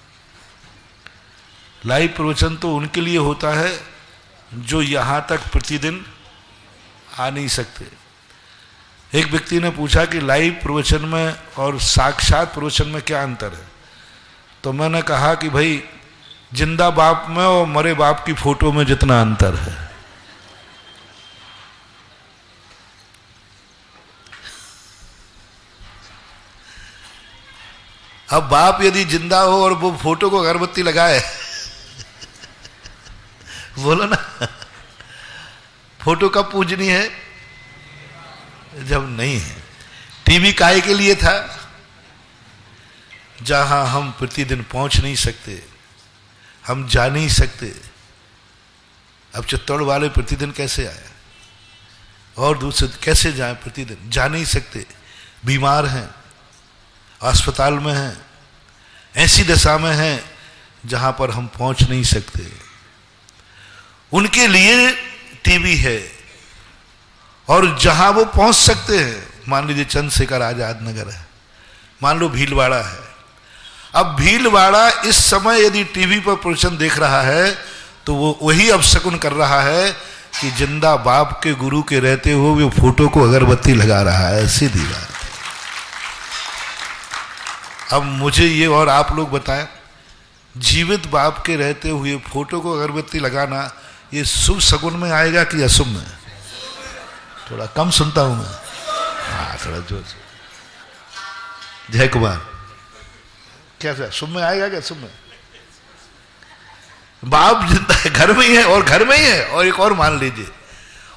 लाइव प्रवचन तो उनके लिए होता है जो यहां तक प्रतिदिन आ नहीं सकते। एक व्यक्ति ने पूछा कि लाइव प्रवचन में और साक्षात प्रवचन में क्या अंतर है? तो मैंने कहा कि भाई जिंदा बाप में और मरे बाप की फोटो में जितना अंतर है। अब बाप यदि जिंदा हो और वो फोटो को अगरबत्ती लगाए बोलो ना, फोटो कब पूजनी है? जब नहीं है। टीवी काहे के लिए था? जहां हम प्रतिदिन पहुंच नहीं सकते, हम जा नहीं सकते। अब चित्तौड़ वाले प्रतिदिन कैसे आए, और दूसरे कैसे जाएं? प्रतिदिन जा नहीं सकते, बीमार हैं, अस्पताल में हैं, ऐसी दशा में हैं जहां पर हम पहुंच नहीं सकते। उनके लिए टीवी है, और जहां वो पहुंच सकते हैं, मान लीजिए चंद्रशेखर आजाद नगर है, मान लो भीलवाड़ा है। अब भीलवाड़ा इस समय यदि टीवी पर प्रवचन देख रहा है तो वो वही अपशकुन कर रहा है कि जिंदा बाप के गुरु के रहते हुए वो फोटो को अगरबत्ती लगा रहा है, सीधी बात। अब मुझे ये और आप लोग बताएं, जीवित बाप के रहते हुए फोटो को अगरबत्ती लगाना ये शुभ शगुन में आएगा कि अशुभ में? थोड़ा कम सुनता हूं मैं, हाँ थोड़ा जोर से। जय कुमार, कैसा शुभ में आएगा क्या? शुभ में? बाप जिंदा है, घर में ही है, और घर में ही है, और एक और मान लीजिए,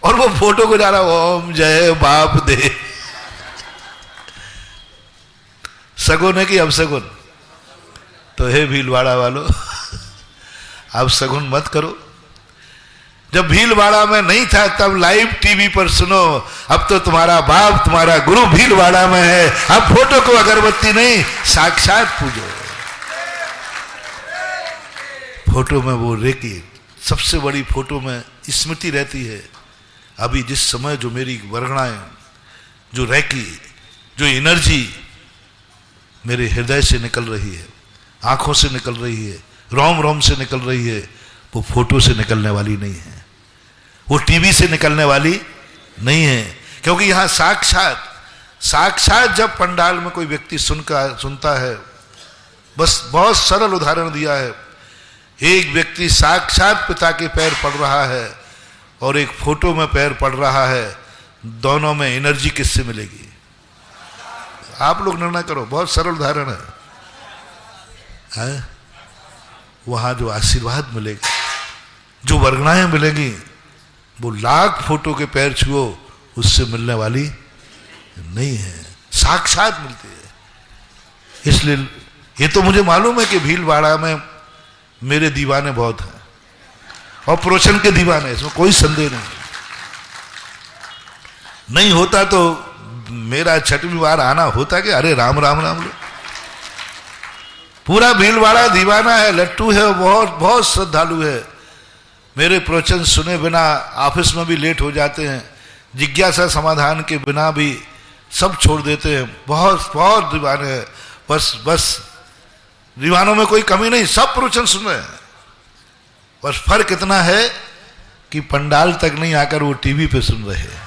और वो फोटो को जा रहा ओम जय बाप दे। सगुन है कि अब सगुन? तो हे भीलवाड़ा वालों, अब सगुन मत करो। जब भीलवाड़ा में नहीं था तब लाइव टीवी पर सुनो, अब तो तुम्हारा बाप तुम्हारा गुरु भीलवाड़ा में है, अब फोटो को अगरबत्ती नहीं साक्षात पूजो। फोटो में वो रेकी, सबसे बड़ी फोटो में स्मृति रहती है। अभी जिस समय जो मेरी वर्गणाएं, जो रेकी, जो एनर्जी मेरे हृदय से निकल रही है, आंखों से निकल रही है, रोम रोम से निकल रही है, वो फोटो से निकलने वाली नहीं है, वो टीवी से निकलने वाली नहीं है। क्योंकि यहां साक्षात जब पंडाल में कोई व्यक्ति सुनता है, बस बहुत सरल उदाहरण दिया है, एक व्यक्ति साक्षात पिता के पैर पड़ रहा है और एक फोटो में पैर पड़ रहा है, दोनों में एनर्जी किससे मिलेगी? आप लोग निर्णय करो, बहुत सरल उदाहरण है। वहां जो आशीर्वाद मिलेगा, जो वर्गणाएं मिलेंगी, वो लाख फोटो के पैर छुओ उससे मिलने वाली नहीं है, साक्षात मिलती है। इसलिए ये तो मुझे मालूम है कि भीलवाड़ा में मेरे दीवाने बहुत हैं, और प्रवचन के दीवाने, इसमें कोई संदेह नहीं होता तो मेरा छठवीं बार आना होता कि अरे राम राम राम लो। पूरा भीलवाड़ा दीवाना है, लट्टू है, बहुत बहुत श्रद्धालु है। मेरे प्रवचन सुने बिना ऑफिस में भी लेट हो जाते हैं, जिज्ञासा समाधान के बिना भी सब छोड़ देते हैं, बहुत बहुत दीवाने हैं। बस दीवानों में कोई कमी नहीं, सब प्रवचन सुन रहे हैं। बस फर्क इतना है कि पंडाल तक नहीं आकर वो टीवी पे सुन रहे हैं।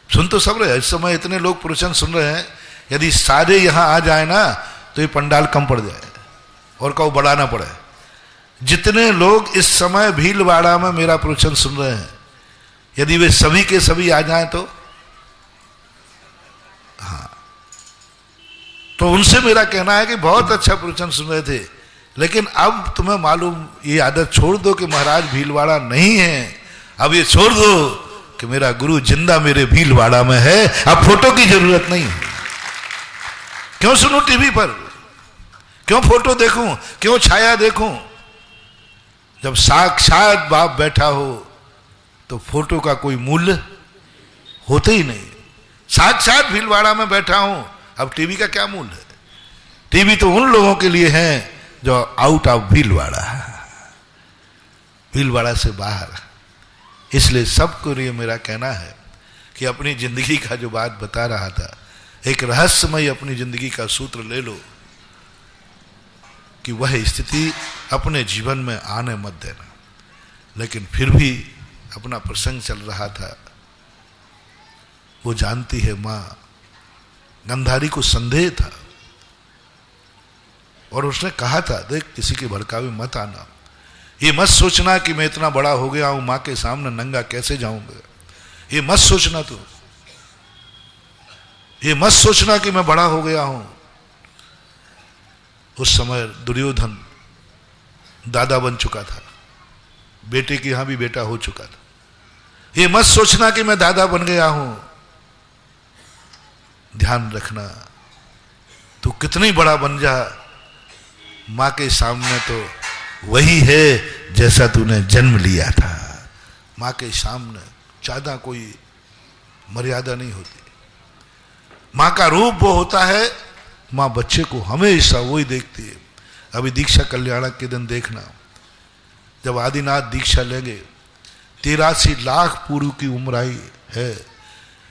सुन तो सब रहे, इस समय इतने लोग प्रवचन सुन रहे हैं, यदि सारे यहां आ जाए ना तो ये पंडाल कम पड़ जाए और कहो बढ़ाना पड़े। जितने लोग इस समय भीलवाड़ा में मेरा प्रवचन सुन रहे हैं, यदि वे सभी के सभी आ जाएं तो हाँ, तो उनसे मेरा कहना है कि बहुत अच्छा प्रवचन सुन रहे थे, लेकिन अब तुम्हें मालूम, ये आदत छोड़ दो कि महाराज भीलवाड़ा नहीं है। अब ये छोड़ दो कि मेरा गुरु जिंदा मेरे भीलवाड़ा में है, अब फोटो की जरूरत नहीं है। क्यों सुनूं टीवी पर, क्यों फोटो देखूं, क्यों छाया देखूं? जब साक्षात बाप बैठा हो तो फोटो का कोई मूल्य होते ही नहीं। साक्षात भीलवाड़ा में बैठा हूं, अब टीवी का क्या मूल्य है? टीवी तो उन लोगों के लिए है जो आउट ऑफ भीलवाड़ा, भीलवाड़ा से बाहर। इसलिए सबको लिए मेरा कहना है कि अपनी जिंदगी का जो बात बता रहा था, एक रहस्यमय अपनी जिंदगी का सूत्र ले लो कि वह स्थिति अपने जीवन में आने मत देना। लेकिन फिर भी अपना प्रसंग चल रहा था, वो जानती है मां, गंधारी को संदेह था और उसने कहा था, देख किसी के भड़कावे मत आना, ये मत सोचना कि मैं इतना बड़ा हो गया हूं, मां के सामने नंगा कैसे जाऊंगा, ये मत सोचना, तू ये मत सोचना कि मैं बड़ा हो गया हूं। उस समय दुर्योधन दादा बन चुका था, बेटे के यहां भी बेटा हो चुका था। ये मत सोचना कि मैं दादा बन गया हूं, ध्यान रखना तू कितनी बड़ा बन जा, मां के सामने तो वही है जैसा तूने जन्म लिया था। मां के सामने ज्यादा कोई मर्यादा नहीं होती। मां का रूप वो होता है, मां बच्चे को हमेशा वही देखती है। अभी दीक्षा कल्याणक के दिन देखना, जब आदिनाथ दीक्षा लेंगे, 83 लाख पूर्व की उम्र आई है,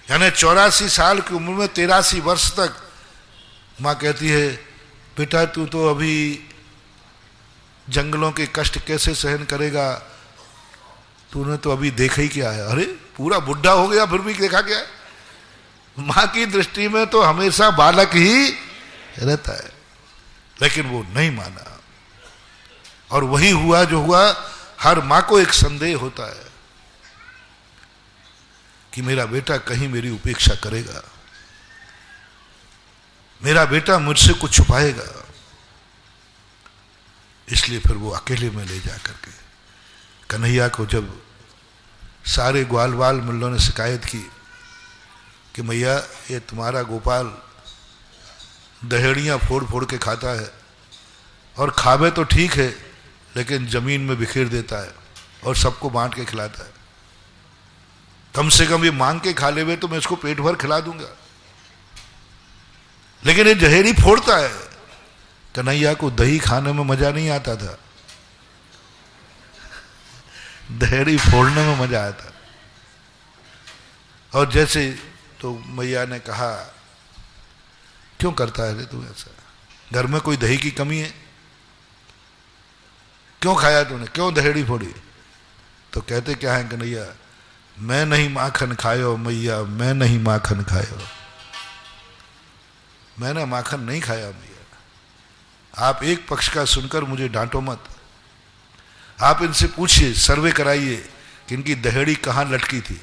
यानी 84 साल की उम्र में 83 वर्ष तक मां कहती है, बेटा तू तो अभी जंगलों के कष्ट कैसे सहन करेगा, तूने तो अभी देखा ही क्या है। अरे पूरा बुढ़ा हो गया फिर भी देखा क्या है? मां की दृष्टि में तो हमेशा बालक ही रहता है। लेकिन वो नहीं माना, और वही हुआ जो हुआ। हर मां को एक संदेह होता है कि मेरा बेटा कहीं मेरी उपेक्षा करेगा, मेरा बेटा मुझसे कुछ छुपाएगा। इसलिए फिर वो अकेले में ले जा करके कन्हैया को, जब सारे ग्वाल बाल मिल्लों ने शिकायत की कि मैया ये तुम्हारा गोपाल दहेड़ियाँ फोड़ फोड़ के खाता है, और खावे तो ठीक है लेकिन जमीन में बिखेर देता है और सबको बांट के खिलाता है। कम से कम ये मांग के खा लेवे तो मैं इसको पेट भर खिला दूंगा, लेकिन ये जहेरी फोड़ता है। कन्हैया को दही खाने में मजा नहीं आता था, दहेड़ी फोड़ने में मजा आया था। और जैसे तो मैया ने कहा, क्यों करता है रे तू ऐसा? घर में कोई दही की कमी है? क्यों खाया तूने? क्यों दहेड़ी फोड़ी? तो कहते क्या है कन्हैया, मैं नहीं माखन खायो मैया, मैं नहीं माखन खायो। मैंने माखन नहीं खाया मैया। आप एक पक्ष का सुनकर मुझे डांटो मत। आप इनसे पूछिए, सर्वे कराइए कि इनकी दहेड़ी कहाँ लटकी थी,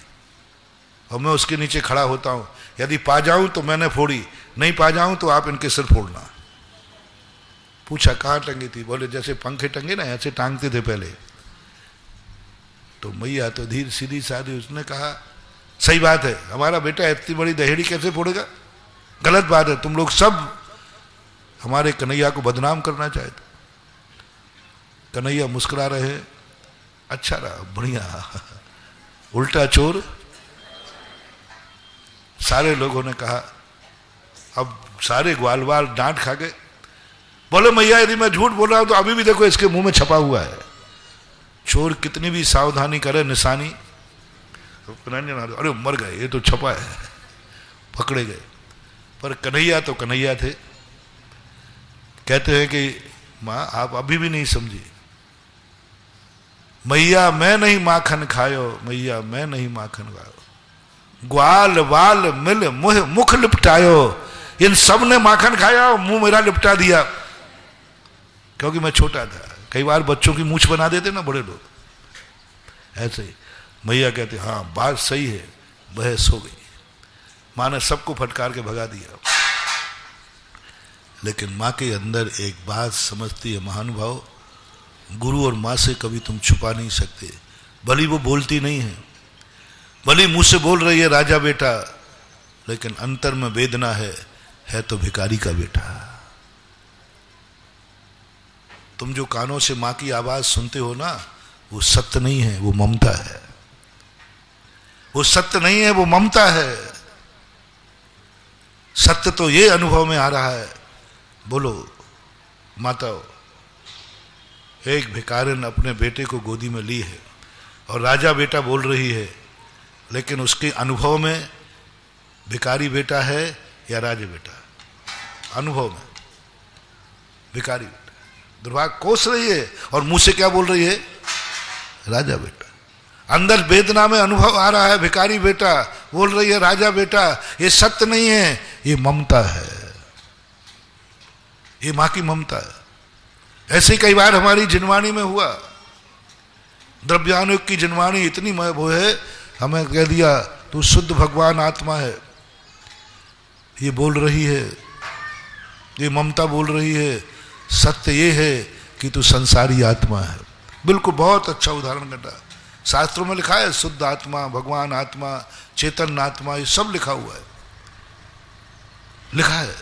और मैं उसके नीचे खड़ा होता हूं। यदि पा जाऊं तो मैंने फोड़ी, नहीं पा जाऊं तो आप इनके सिर फोड़ना। पूछा कहाँ टंगी थी? बोले जैसे पंखे टंगे ना ऐसे टांगते थे पहले। तो मैया तो धीर सीधी साधी, उसने कहा सही बात है, हमारा बेटा इतनी बड़ी दहेड़ी कैसे फोड़ेगा? गलत बात है, तुम लोग सब हमारे कन्हैया को बदनाम करना चाहते। कन्हैया मुस्कुरा रहे, अच्छा रहा, बढ़िया, उल्टा चोर। सारे लोगों ने कहा, अब सारे ग्वाल बाल डांट खा गए। बोले मैया यदि मैं झूठ बोल रहा हूं तो अभी भी देखो इसके मुंह में छपा हुआ है। चोर कितनी भी सावधानी करे निशानी, तो अरे मर गए, ये तो छपा है, पकड़े गए। पर कन्हैया तो कन्हैया थे। कहते हैं कि मां आप अभी भी नहीं समझी। मैया मैं नहीं माखन खायो, मैया मैं नहीं माखन खायो। ग्वाल वाल मिल मुह मुख लिपटायो। इन सब ने माखन खाया और मुंह मेरा लिपटा दिया, क्योंकि मैं छोटा था। कई बार बच्चों की मूंछ बना देते ना बड़े लोग, ऐसे ही मैया कहते हाँ बात सही है। बहस हो गई, मां ने सबको फटकार के भगा दिया। लेकिन मां के अंदर एक बात समझती है महानुभाव, गुरु और मां से कभी तुम छुपा नहीं सकते। भली वो बोलती नहीं है, भली मुंह से बोल रही है राजा बेटा, लेकिन अंतर में वेदना है तो भिखारी का बेटा। तुम जो कानों से मां की आवाज सुनते हो ना, वो सत्य नहीं है, वो ममता है। वो सत्य नहीं है, वो ममता है। सत्य तो ये अनुभव में आ रहा है। बोलो माताओ, एक भिखारिन अपने बेटे को गोदी में ली है और राजा बेटा बोल रही है, लेकिन उसके अनुभव में भिखारी बेटा है या राजा बेटा? अनुभव में भिखारी बेटा। दुर्भाग्य कोस रही है और मुंह से क्या बोल रही है? राजा बेटा। अंदर वेदना में अनुभव आ रहा है भिखारी बेटा, बोल रही है राजा बेटा। ये सत्य नहीं है, ये ममता है, ये मां की ममता है। ऐसे कई बार हमारी जिनवाणी में हुआ। द्रव्यानुग की जिनवाणी इतनी वो है, हमें कह दिया तू शुद्ध भगवान आत्मा है। ये बोल रही है, ये ममता बोल रही है, सत्य ये है कि तू संसारी आत्मा है। बिल्कुल बहुत अच्छा उदाहरण करता। शास्त्रों में लिखा है शुद्ध आत्मा, भगवान आत्मा, चेतन आत्मा, ये सब लिखा हुआ है, लिखा है।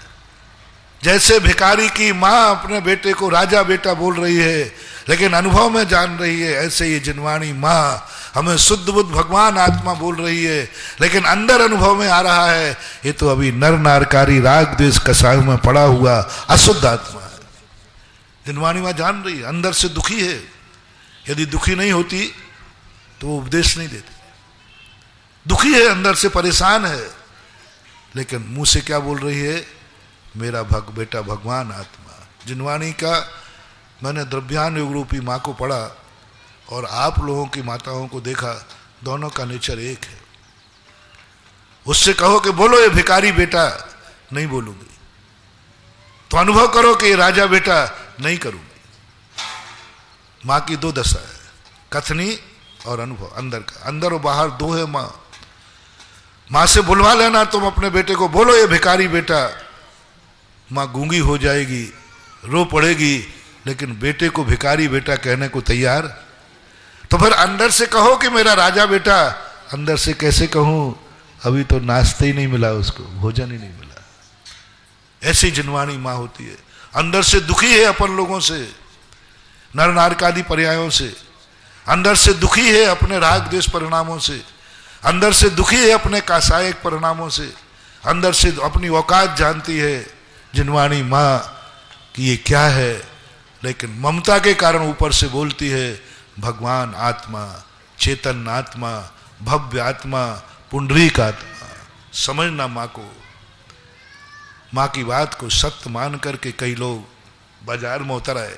जैसे भिखारी की मां अपने बेटे को राजा बेटा बोल रही है, लेकिन अनुभव में जान रही है, ऐसे ये जिनवाणी मां हमें शुद्ध बुद्ध भगवान आत्मा बोल रही है, लेकिन अंदर अनुभव में आ रहा है ये तो अभी नर नारकारी राग द्वेष कसायों में पड़ा हुआ अशुद्ध आत्मा है। जिनवाणी मां जान रही है, अंदर से दुखी है। यदि दुखी नहीं होती तो वो उपदेश नहीं देती। दुखी है, अंदर से परेशान है, लेकिन मुंह से क्या बोल रही है? मेरा बेटा भगवान आत्मा। जिनवाणी का मैंने द्रव्यानुग रूपी मां को पढ़ा और आप लोगों की माताओं को देखा, दोनों का नेचर एक है। उससे कहो कि बोलो ये भिखारी बेटा, नहीं बोलूंगी। तो अनुभव करो कि ये राजा बेटा, नहीं करूंगी। मां की दो दशा है, कथनी और अनुभव, अंदर का, अंदर और बाहर दो है मां। मां से बुलवा लेना तुम अपने बेटे को, बोलो ये भिखारी बेटा, मां गूंगी हो जाएगी, रो पड़ेगी, लेकिन बेटे को भिखारी बेटा कहने को तैयार। तो फिर अंदर से कहो कि मेरा राजा बेटा। अंदर से कैसे कहूं, अभी तो नाश्ते ही नहीं मिला उसको, भोजन ही नहीं मिला। ऐसी जिनवाणी मां होती है। अंदर से दुखी है अपन लोगों से, नर नारकादि पर्यायों से। अंदर से दुखी है अपने राग द्वेष परिणामों से। अंदर से दुखी है अपने कासायिक परिणामों से। अंदर से अपनी औकात जानती है जिनवाणी मां कि ये क्या है, लेकिन ममता के कारण ऊपर से बोलती है भगवान आत्मा, चेतन आत्मा, भव्य आत्मा, पुंडरीक आत्मा। समझना मां को, मां की बात को सत्य मान करके कई लोग बाजार में उतर आए,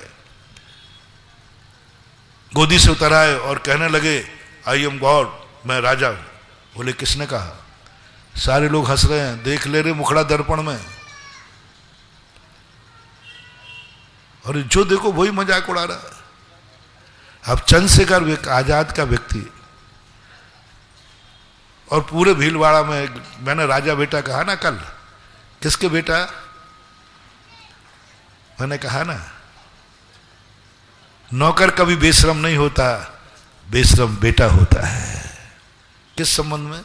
गोदी से उतर आए और कहने लगे आई एम गॉड, मैं राजा हूं। बोले किसने कहा? सारे लोग हंस रहे हैं, देख ले रहे मुखड़ा दर्पण में, और जो देखो वही मजाक उड़ा रहा है। अब चंद्रशेखर आजाद का व्यक्ति और पूरे भीलवाड़ा में, मैंने राजा बेटा कहा ना कल, किसके बेटा? मैंने कहा ना, नौकर कभी बेशरम नहीं होता, बेशरम बेटा होता है। किस संबंध में?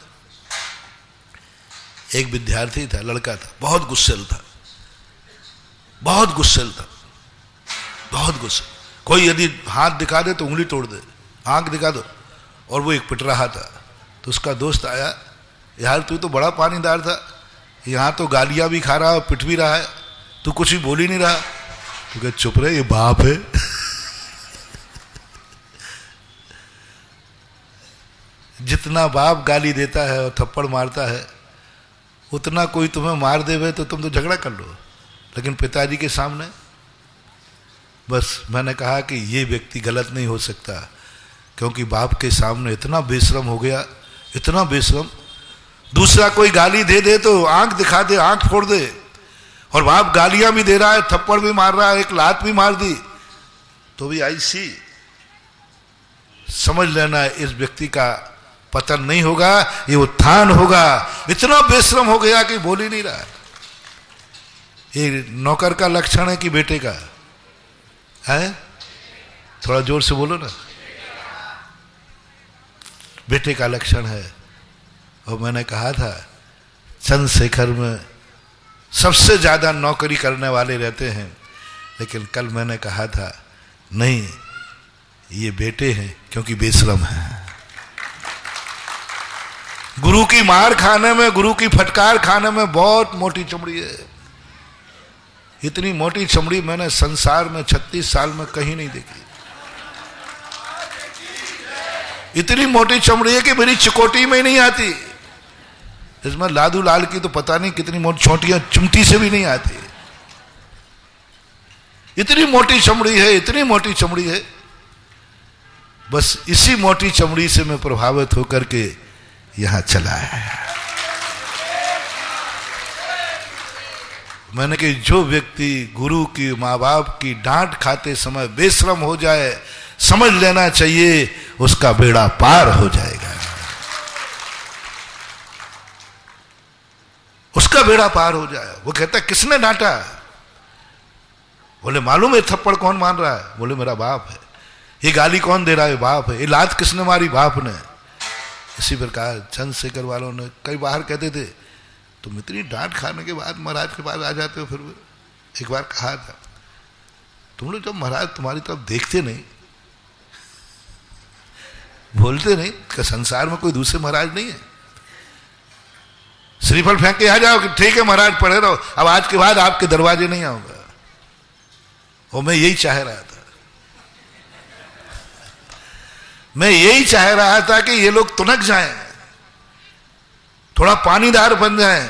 एक विद्यार्थी था, लड़का था, बहुत गुस्सेल था, बहुत गुस्सेल था, बहुत गुस्से। कोई यदि हाथ दिखा दे तो उंगली तोड़ दे, आंख दिखा दो। और वो एक पिट रहा था, तो उसका दोस्त आया, यार तू तो बड़ा पानीदार था, यहाँ तो गालियां भी खा रहा है, पिट भी रहा है, तू कुछ भी बोल ही नहीं रहा। तो कह चुप रहे, ये बाप है। जितना बाप गाली देता है और थप्पड़ मारता है, उतना कोई तुम्हें मार देवे तो तुम तो झगड़ा कर लो, लेकिन पिताजी के सामने। बस मैंने कहा कि ये व्यक्ति गलत नहीं हो सकता, क्योंकि बाप के सामने इतना बेशरम हो गया, इतना बेशरम। दूसरा कोई गाली दे दे तो आंख दिखा दे, आंख फोड़ दे, और बाप गालियां भी दे रहा है, थप्पड़ भी मार रहा है, एक लात भी मार दी, तो भी ऐसी समझ लेना इस व्यक्ति का पतन नहीं होगा, ये उत्थान होगा। इतना बेशरम हो गया कि बोल ही नहीं रहा। ये नौकर का लक्षण है कि बेटे का है? थोड़ा जोर से बोलो ना। बेटे का लक्षण है। और मैंने कहा था चंद्रशेखर में सबसे ज्यादा नौकरी करने वाले रहते हैं, लेकिन कल मैंने कहा था नहीं, ये बेटे हैं, क्योंकि बेशरम है। गुरु की मार खाने में, गुरु की फटकार खाने में बहुत मोटी चमड़ी है। इतनी मोटी चमड़ी मैंने संसार में 36 साल में कहीं नहीं देखी। इतनी मोटी चमड़ी है कि मेरी चिकोटी में ही नहीं आती। इसमें लादू लाल की तो पता नहीं कितनी मोटी छोटियां चिमटी से भी नहीं आती। इतनी मोटी चमड़ी है, इतनी मोटी चमड़ी है। बस इसी मोटी चमड़ी से मैं प्रभावित होकर के यहां चला है। मैंने कि जो व्यक्ति गुरु की, माँ बाप की डांट खाते समय बेशरम हो जाए, समझ लेना चाहिए उसका बेड़ा पार हो जाएगा, उसका बेड़ा पार हो जाए। वो कहता किसने डांटा? बोले मालूम है थप्पड़ कौन मार रहा है? बोले मेरा बाप है। ये गाली कौन दे रहा है? बाप है। ये लात किसने मारी? बाप ने। इसी प्रकार चंद्रशेखर वालों ने कई बार कहते थे तुम इतनी डांट खाने के बाद महाराज के पास आ जाते हो। फिर एक बार कहा था तुम लोग जब महाराज तुम्हारी तरफ देखते नहीं, बोलते नहीं, कि संसार में कोई दूसरे महाराज नहीं है, श्रीफल फेंक के आ जाओ कि ठीक है महाराज पढ़े रहो, अब आज के बाद आपके दरवाजे नहीं आऊंगा। और मैं यही चाह रहा था, मैं यही चाह रहा था कि ये लोग तुनक जाएं, थोड़ा पानीदार बन जाएं,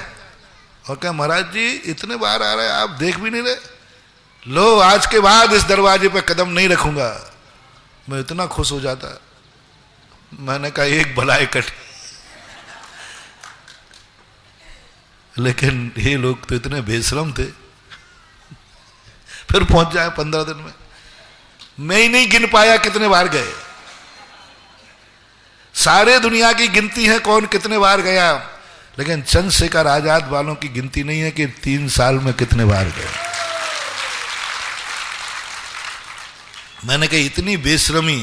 और क्या महाराज जी इतने बार आ रहे हैं आप देख भी नहीं रहे, लो आज के बाद इस दरवाजे पे कदम नहीं रखूंगा। मैं इतना खुश हो जाता। मैंने कहा एक भलाई कटी, लेकिन ये लोग तो इतने बेशरम थे, फिर पहुंच जाए 15 दिन में। मैं ही नहीं गिन पाया कितने बार गए। सारे दुनिया की गिनती है कौन कितने बार गया, लेकिन चंद्रशेखर आजाद वालों की गिनती नहीं है कि 3 साल में कितने बार गए। मैंने कहा इतनी बेशरमी,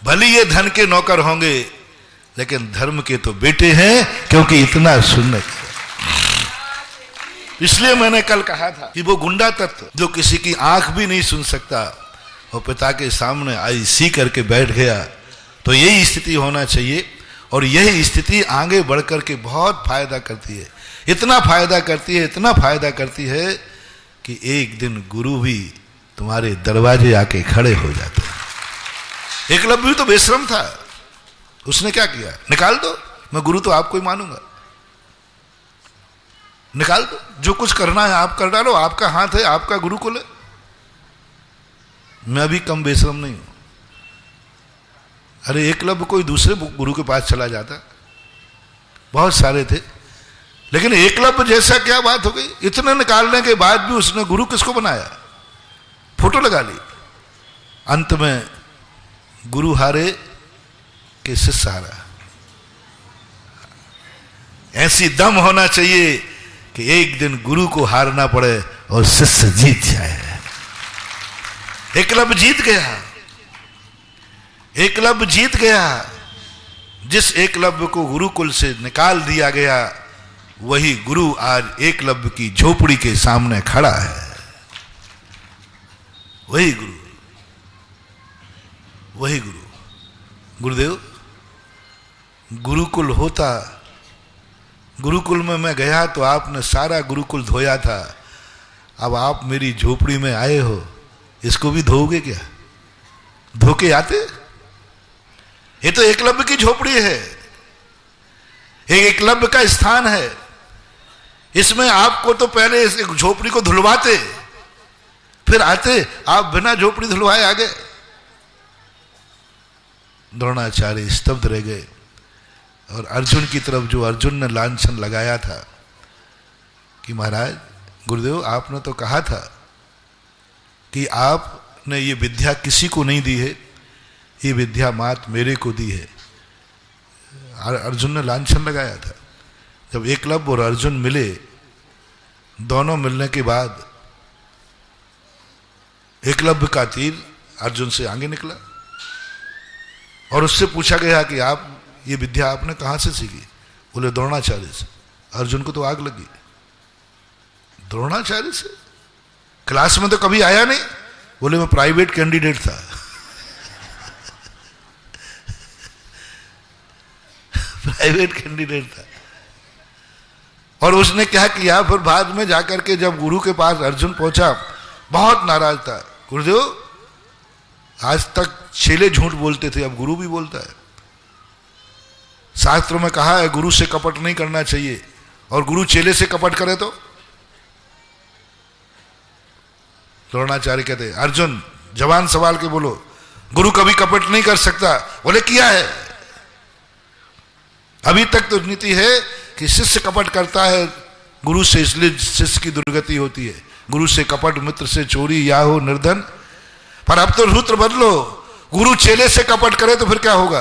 भले ये धन के नौकर होंगे लेकिन धर्म के तो बेटे हैं, क्योंकि इतना सुनने। इसलिए मैंने कल कहा था कि वो गुंडा तत्व जो किसी की आंख भी नहीं सुन सकता, वो पिता के सामने आईसी करके बैठ गया, तो यही स्थिति होना चाहिए। और यही स्थिति आगे बढ़कर के बहुत फायदा करती है, इतना फायदा करती है, इतना फायदा करती है कि एक दिन गुरु भी तुम्हारे दरवाजे आके खड़े हो जाते हैं। एकलव्य भी तो बेशरम था, उसने क्या किया? निकाल दो, मैं गुरु तो आपको ही मानूंगा, निकाल दो, जो कुछ करना है आप कर डालो, आपका हाथ है, आपका गुरुकुल है। मैं भी कम बेशरम नहीं हूं। अरे एकलव्य कोई दूसरे गुरु के पास चला जाता, बहुत सारे थे, लेकिन एकलव्य जैसा क्या बात हो गई? इतने निकालने के बाद भी उसने गुरु किसको बनाया? फोटो लगा ली। अंत में गुरु हारे कि शिष्य हारा। ऐसी दम होना चाहिए कि एक दिन गुरु को हारना पड़े और शिष्य जीत जाए। एकलव्य जीत गया, एकलव्य जीत गया। जिस एकलव्य को गुरुकुल से निकाल दिया गया, वही गुरु आज एकलव्य की झोपड़ी के सामने खड़ा है। वही गुरु, वही गुरु। गुरुदेव, गुरुकुल होता, गुरुकुल में मैं गया तो आपने सारा गुरुकुल धोया था, अब आप मेरी झोपड़ी में आए हो, इसको भी धोओगे क्या? धो के आते? ये तो एकलव्य की झोपड़ी है, एक एकलव्य का स्थान है। इसमें आपको तो पहले इस झोपड़ी को धुलवाते, फिर आते, आप बिना झोपड़ी धुलवाए आ गए। द्रोणाचार्य स्तब्ध रह गए और अर्जुन की तरफ, जो अर्जुन ने लांछन लगाया था कि महाराज गुरुदेव आपने तो कहा था कि आपने ये विद्या किसी को नहीं दी है, ये विद्या मात मेरे को दी है। अर्जुन ने लांछन लगाया था। जब एकलव्य और अर्जुन मिले, दोनों मिलने के बाद एकलव्य का तीर अर्जुन से आगे निकला और उससे पूछा गया कि आप ये विद्या आपने कहां से सीखी? बोले द्रोणाचार्य से। अर्जुन को तो आग लगी, द्रोणाचार्य से? क्लास में तो कभी आया नहीं। बोले मैं प्राइवेट कैंडिडेट था। प्राइवेट कैंडिडेट था। और उसने क्या किया, फिर बाद में जाकर के जब गुरु के पास अर्जुन पहुंचा, बहुत नाराज था। गुरुदेव, आज तक चेले झूठ बोलते थे, अब गुरु भी बोलता है। शास्त्र में कहा है गुरु से कपट नहीं करना चाहिए, और गुरु चेले से कपट करे तो? द्रोणाचार्य कहते हैं अर्जुन जवान सवाल के बोलो, गुरु कभी कपट नहीं कर सकता। बोले किया है। अभी तक तो नीति है कि शिष्य कपट करता है गुरु से, इसलिए शिष्य की दुर्गति होती है। गुरु से कपट, मित्र से चोरी, या हो निर्धन। पर अब तो सूत्र बदलो, गुरु चेले से कपट करे तो फिर क्या होगा?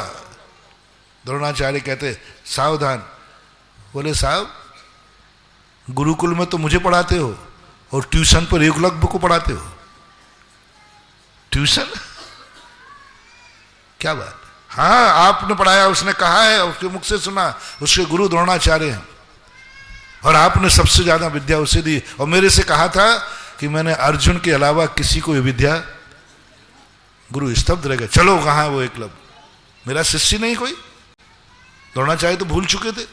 द्रोणाचार्य कहते सावधान। बोले साहब, गुरुकुल में तो मुझे पढ़ाते हो और ट्यूशन पर एकलव्य को पढ़ाते हो। ट्यूशन? क्या बात? हाँ, आपने पढ़ाया, उसने कहा है, उसके मुख से सुना, उसके गुरु द्रोणाचार्य हैं, और आपने सबसे ज्यादा विद्या उसे दी। और मेरे से कहा था कि मैंने अर्जुन के अलावा किसी को ये विद्या। गुरु स्तब्ध रह गए। चलो, कहाँ है वो एकलव्य? मेरा शिष्य नहीं कोई? द्रोणाचार्य तो भूल चुके थे।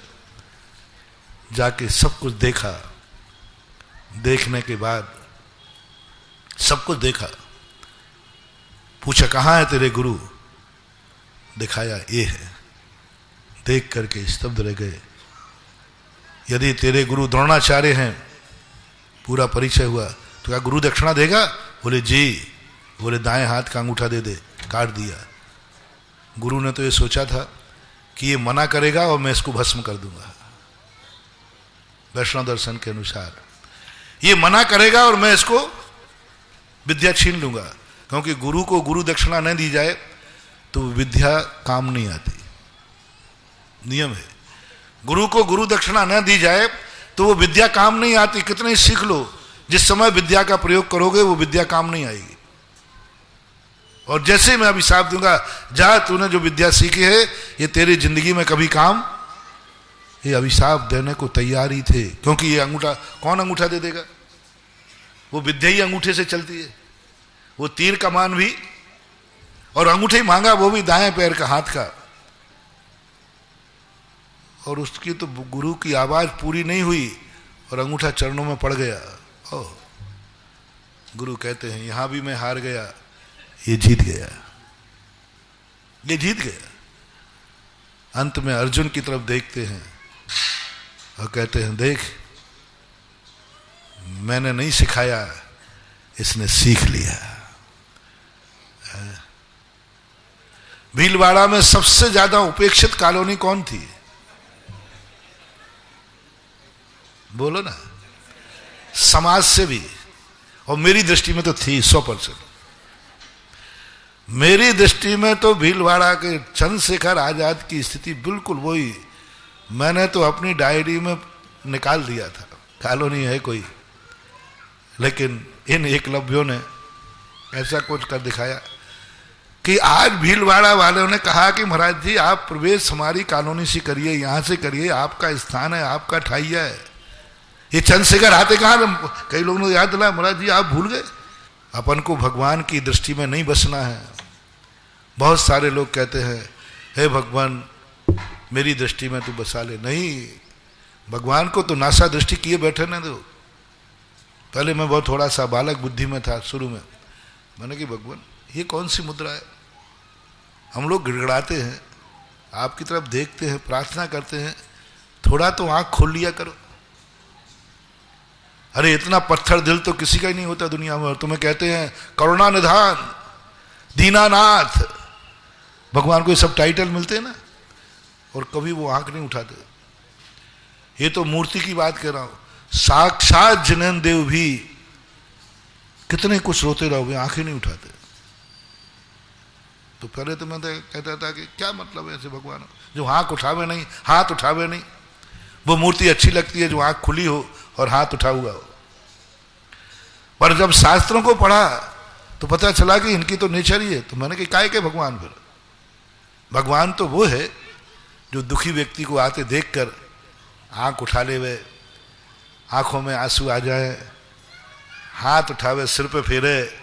जाके सब कुछ देखा। देखने के बाद सब कुछ देखा, पूछा कहाँ है तेरे गुरु? दिखाया, ये है। देख करके स्तब्ध रह गए। यदि तेरे गुरु द्रोणाचार्य हैं, पूरा परिचय हुआ, तो क्या गुरु दक्षिणा देगा? बोले जी। बोले दाएं हाथ का अंगूठा दे दे, काट दिया। गुरु ने तो ये सोचा था कि ये मना करेगा और मैं इसको भस्म कर दूंगा। वैष्णव दर्शन के अनुसार ये मना करेगा और मैं इसको विद्या छीन लूंगा, क्योंकि गुरु को गुरु दक्षिणा नहीं दी जाए तो विद्या काम नहीं आती। नियम है, गुरु को गुरु दक्षिणा न दी जाए तो वो विद्या काम नहीं आती। कितने ही सीख लो, जिस समय विद्या का प्रयोग करोगे वो विद्या काम नहीं आएगी। और जैसे मैं अभिशाप दूंगा, जा तूने जो विद्या सीखी है ये तेरी जिंदगी में कभी काम, ये अभिशाप देने को तैयार ही थे। क्योंकि ये अंगूठा, कौन अंगूठा दे देगा? वो विद्या ही अंगूठे से चलती है। वो तीर कमान भी, और अंगूठे ही मांगा वो भी दाएं पैर का, हाथ का। और उसकी तो गुरु की आवाज पूरी नहीं हुई और अंगूठा चरणों में पड़ गया। ओ, गुरु कहते हैं यहां भी मैं हार गया, ये जीत गया, ये जीत गया। अंत में अर्जुन की तरफ देखते हैं और कहते हैं देख, मैंने नहीं सिखाया, इसने सीख लिया। भीलवाड़ा में सबसे ज्यादा उपेक्षित कॉलोनी कौन थी? बोलो ना। समाज से भी, और मेरी दृष्टि में तो थी 100%। मेरी दृष्टि में तो भीलवाड़ा के चंद्रशेखर आजाद की स्थिति बिल्कुल वही। मैंने तो अपनी डायरी में निकाल दिया था कॉलोनी है कोई, लेकिन इन एकलव्यों ने ऐसा कुछ कर दिखाया कि आज भीलवाड़ा वालों ने कहा कि महाराज जी आप प्रवेश हमारी कॉलोनी से करिए, यहां से करिए, आपका स्थान है, आपका ठाइया है। ये चंद्रशेखर आते कहाँ? कई लोगों ने याद दिलाया, महाराज जी आप भूल गए, अपन को भगवान की दृष्टि में नहीं बसना है। बहुत सारे लोग कहते हैं हे भगवान मेरी दृष्टि में तू बसा ले। नहीं, भगवान को तो नासा दृष्टि किए बैठे न दो। पहले मैं बहुत थोड़ा सा बालक बुद्धि में था शुरू में, मैंने कि भगवान ये कौन सी मुद्रा है? हम लोग गिड़गड़ाते हैं, आपकी तरफ देखते हैं, प्रार्थना करते हैं, थोड़ा तो आंख खोल लिया करो। अरे इतना पत्थर दिल तो किसी का ही नहीं होता दुनिया में। और तुम्हें कहते हैं करुणा निधान, दीनानाथ, भगवान को ये सब टाइटल मिलते हैं ना, और कभी वो आंख नहीं उठाते। ये तो मूर्ति की बात कर रहा हूं। साक्षात जिनेन्द्र देव भी कितने कुछ रोते रहोगे, आंखें नहीं उठाते। तो पहले तो मैं कहता था कि क्या मतलब है ऐसे भगवान जो आंख उठावे नहीं, हाथ उठावे नहीं। वो मूर्ति अच्छी लगती है जो आंख खुली हो और हाथ उठा हुआ हो। पर जब शास्त्रों को पढ़ा तो पता चला कि इनकी तो नेचर ही है। तो मैंने कहा काय के भगवान? फिर भगवान तो वो है जो दुखी व्यक्ति को आते देखकर आंख उठा ले, वे आंखों में आंसू आ जाए, हाथ उठावे, सिर पे फेरे,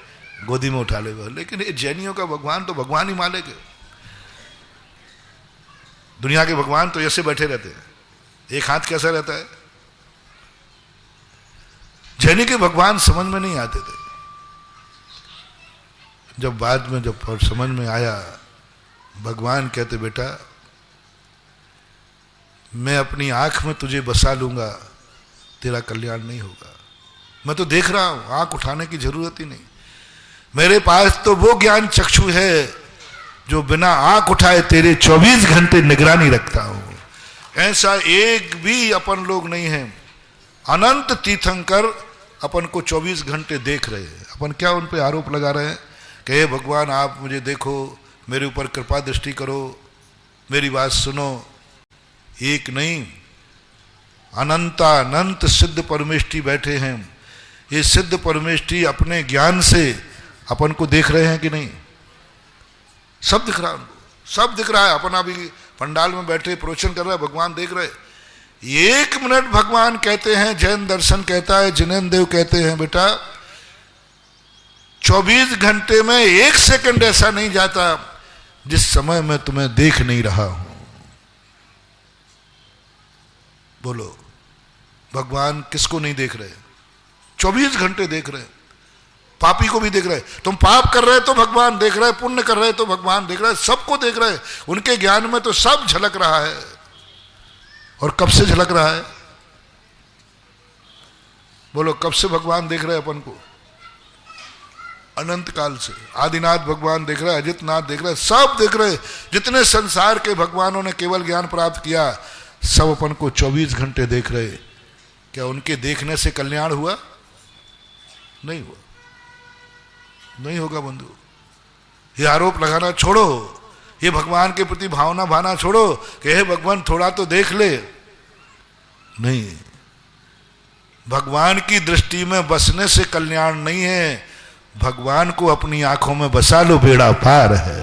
गोदी में उठा ले। लेकिन ये जैनियों का भगवान तो भगवान ही माने के। दुनिया के भगवान तो ऐसे बैठे रहते हैं, एक हाथ कैसा रहता है। जैनी के भगवान समझ में नहीं आते थे। जब बाद में जब समझ में आया, भगवान कहते बेटा मैं अपनी आंख में तुझे बसा लूंगा, तेरा कल्याण नहीं होगा। मैं तो देख रहा हूं, आंख उठाने की जरूरत ही नहीं। मेरे पास तो वो ज्ञान चक्षु है जो बिना आंख उठाए तेरे 24 घंटे निगरानी रखता हूं। ऐसा एक भी अपन लोग नहीं है। अनंत तीर्थंकर अपन को 24 घंटे देख रहे हैं। अपन क्या उन पे आरोप लगा रहे हैं कि हे भगवान आप मुझे देखो, मेरे ऊपर कृपा दृष्टि करो, मेरी बात सुनो। एक नहीं, अनंतानंत सिद्ध परमेष्टि बैठे हैं। ये सिद्ध परमेष्टि अपने ज्ञान से अपन को देख रहे हैं कि नहीं? सब दिख रहा है उनको, सब दिख रहा है। अपन अभी पंडाल में बैठे प्रवचन कर रहे हैं, भगवान देख रहे। 1 मिनट भगवान कहते हैं, जैन दर्शन कहता है, जिनेन्द्र देव कहते हैं बेटा 24 घंटे में 1 सेकंड ऐसा नहीं जाता जिस समय मैं तुम्हें देख नहीं रहा हूं। बोलो भगवान किसको नहीं देख रहे? 24 घंटे देख रहे। पापी को भी देख रहे। तुम पाप कर रहे तो भगवान देख रहे, पुण्य कर रहे तो भगवान देख रहे, सबको देख रहे। उनके ज्ञान में तो सब झलक रहा है। और कब से झलक रहा है? बोलो कब से भगवान देख रहे अपन को? अनंत काल से आदिनाथ भगवान देख रहे, अजितनाथ देख रहे, सब देख रहे। जितने संसार के भगवानों ने केवल ज्ञान प्राप्त किया, सब अपन को 24 घंटे देख रहे। क्या उनके देखने से कल्याण हुआ? नहीं हुआ, नहीं होगा बंधु। ये आरोप लगाना छोड़ो, ये भगवान के प्रति भावना भाना छोड़ो कि हे भगवान थोड़ा तो देख ले। नहीं, भगवान की दृष्टि में बसने से कल्याण नहीं है, भगवान को अपनी आंखों में बसा लो, बेड़ा पार है।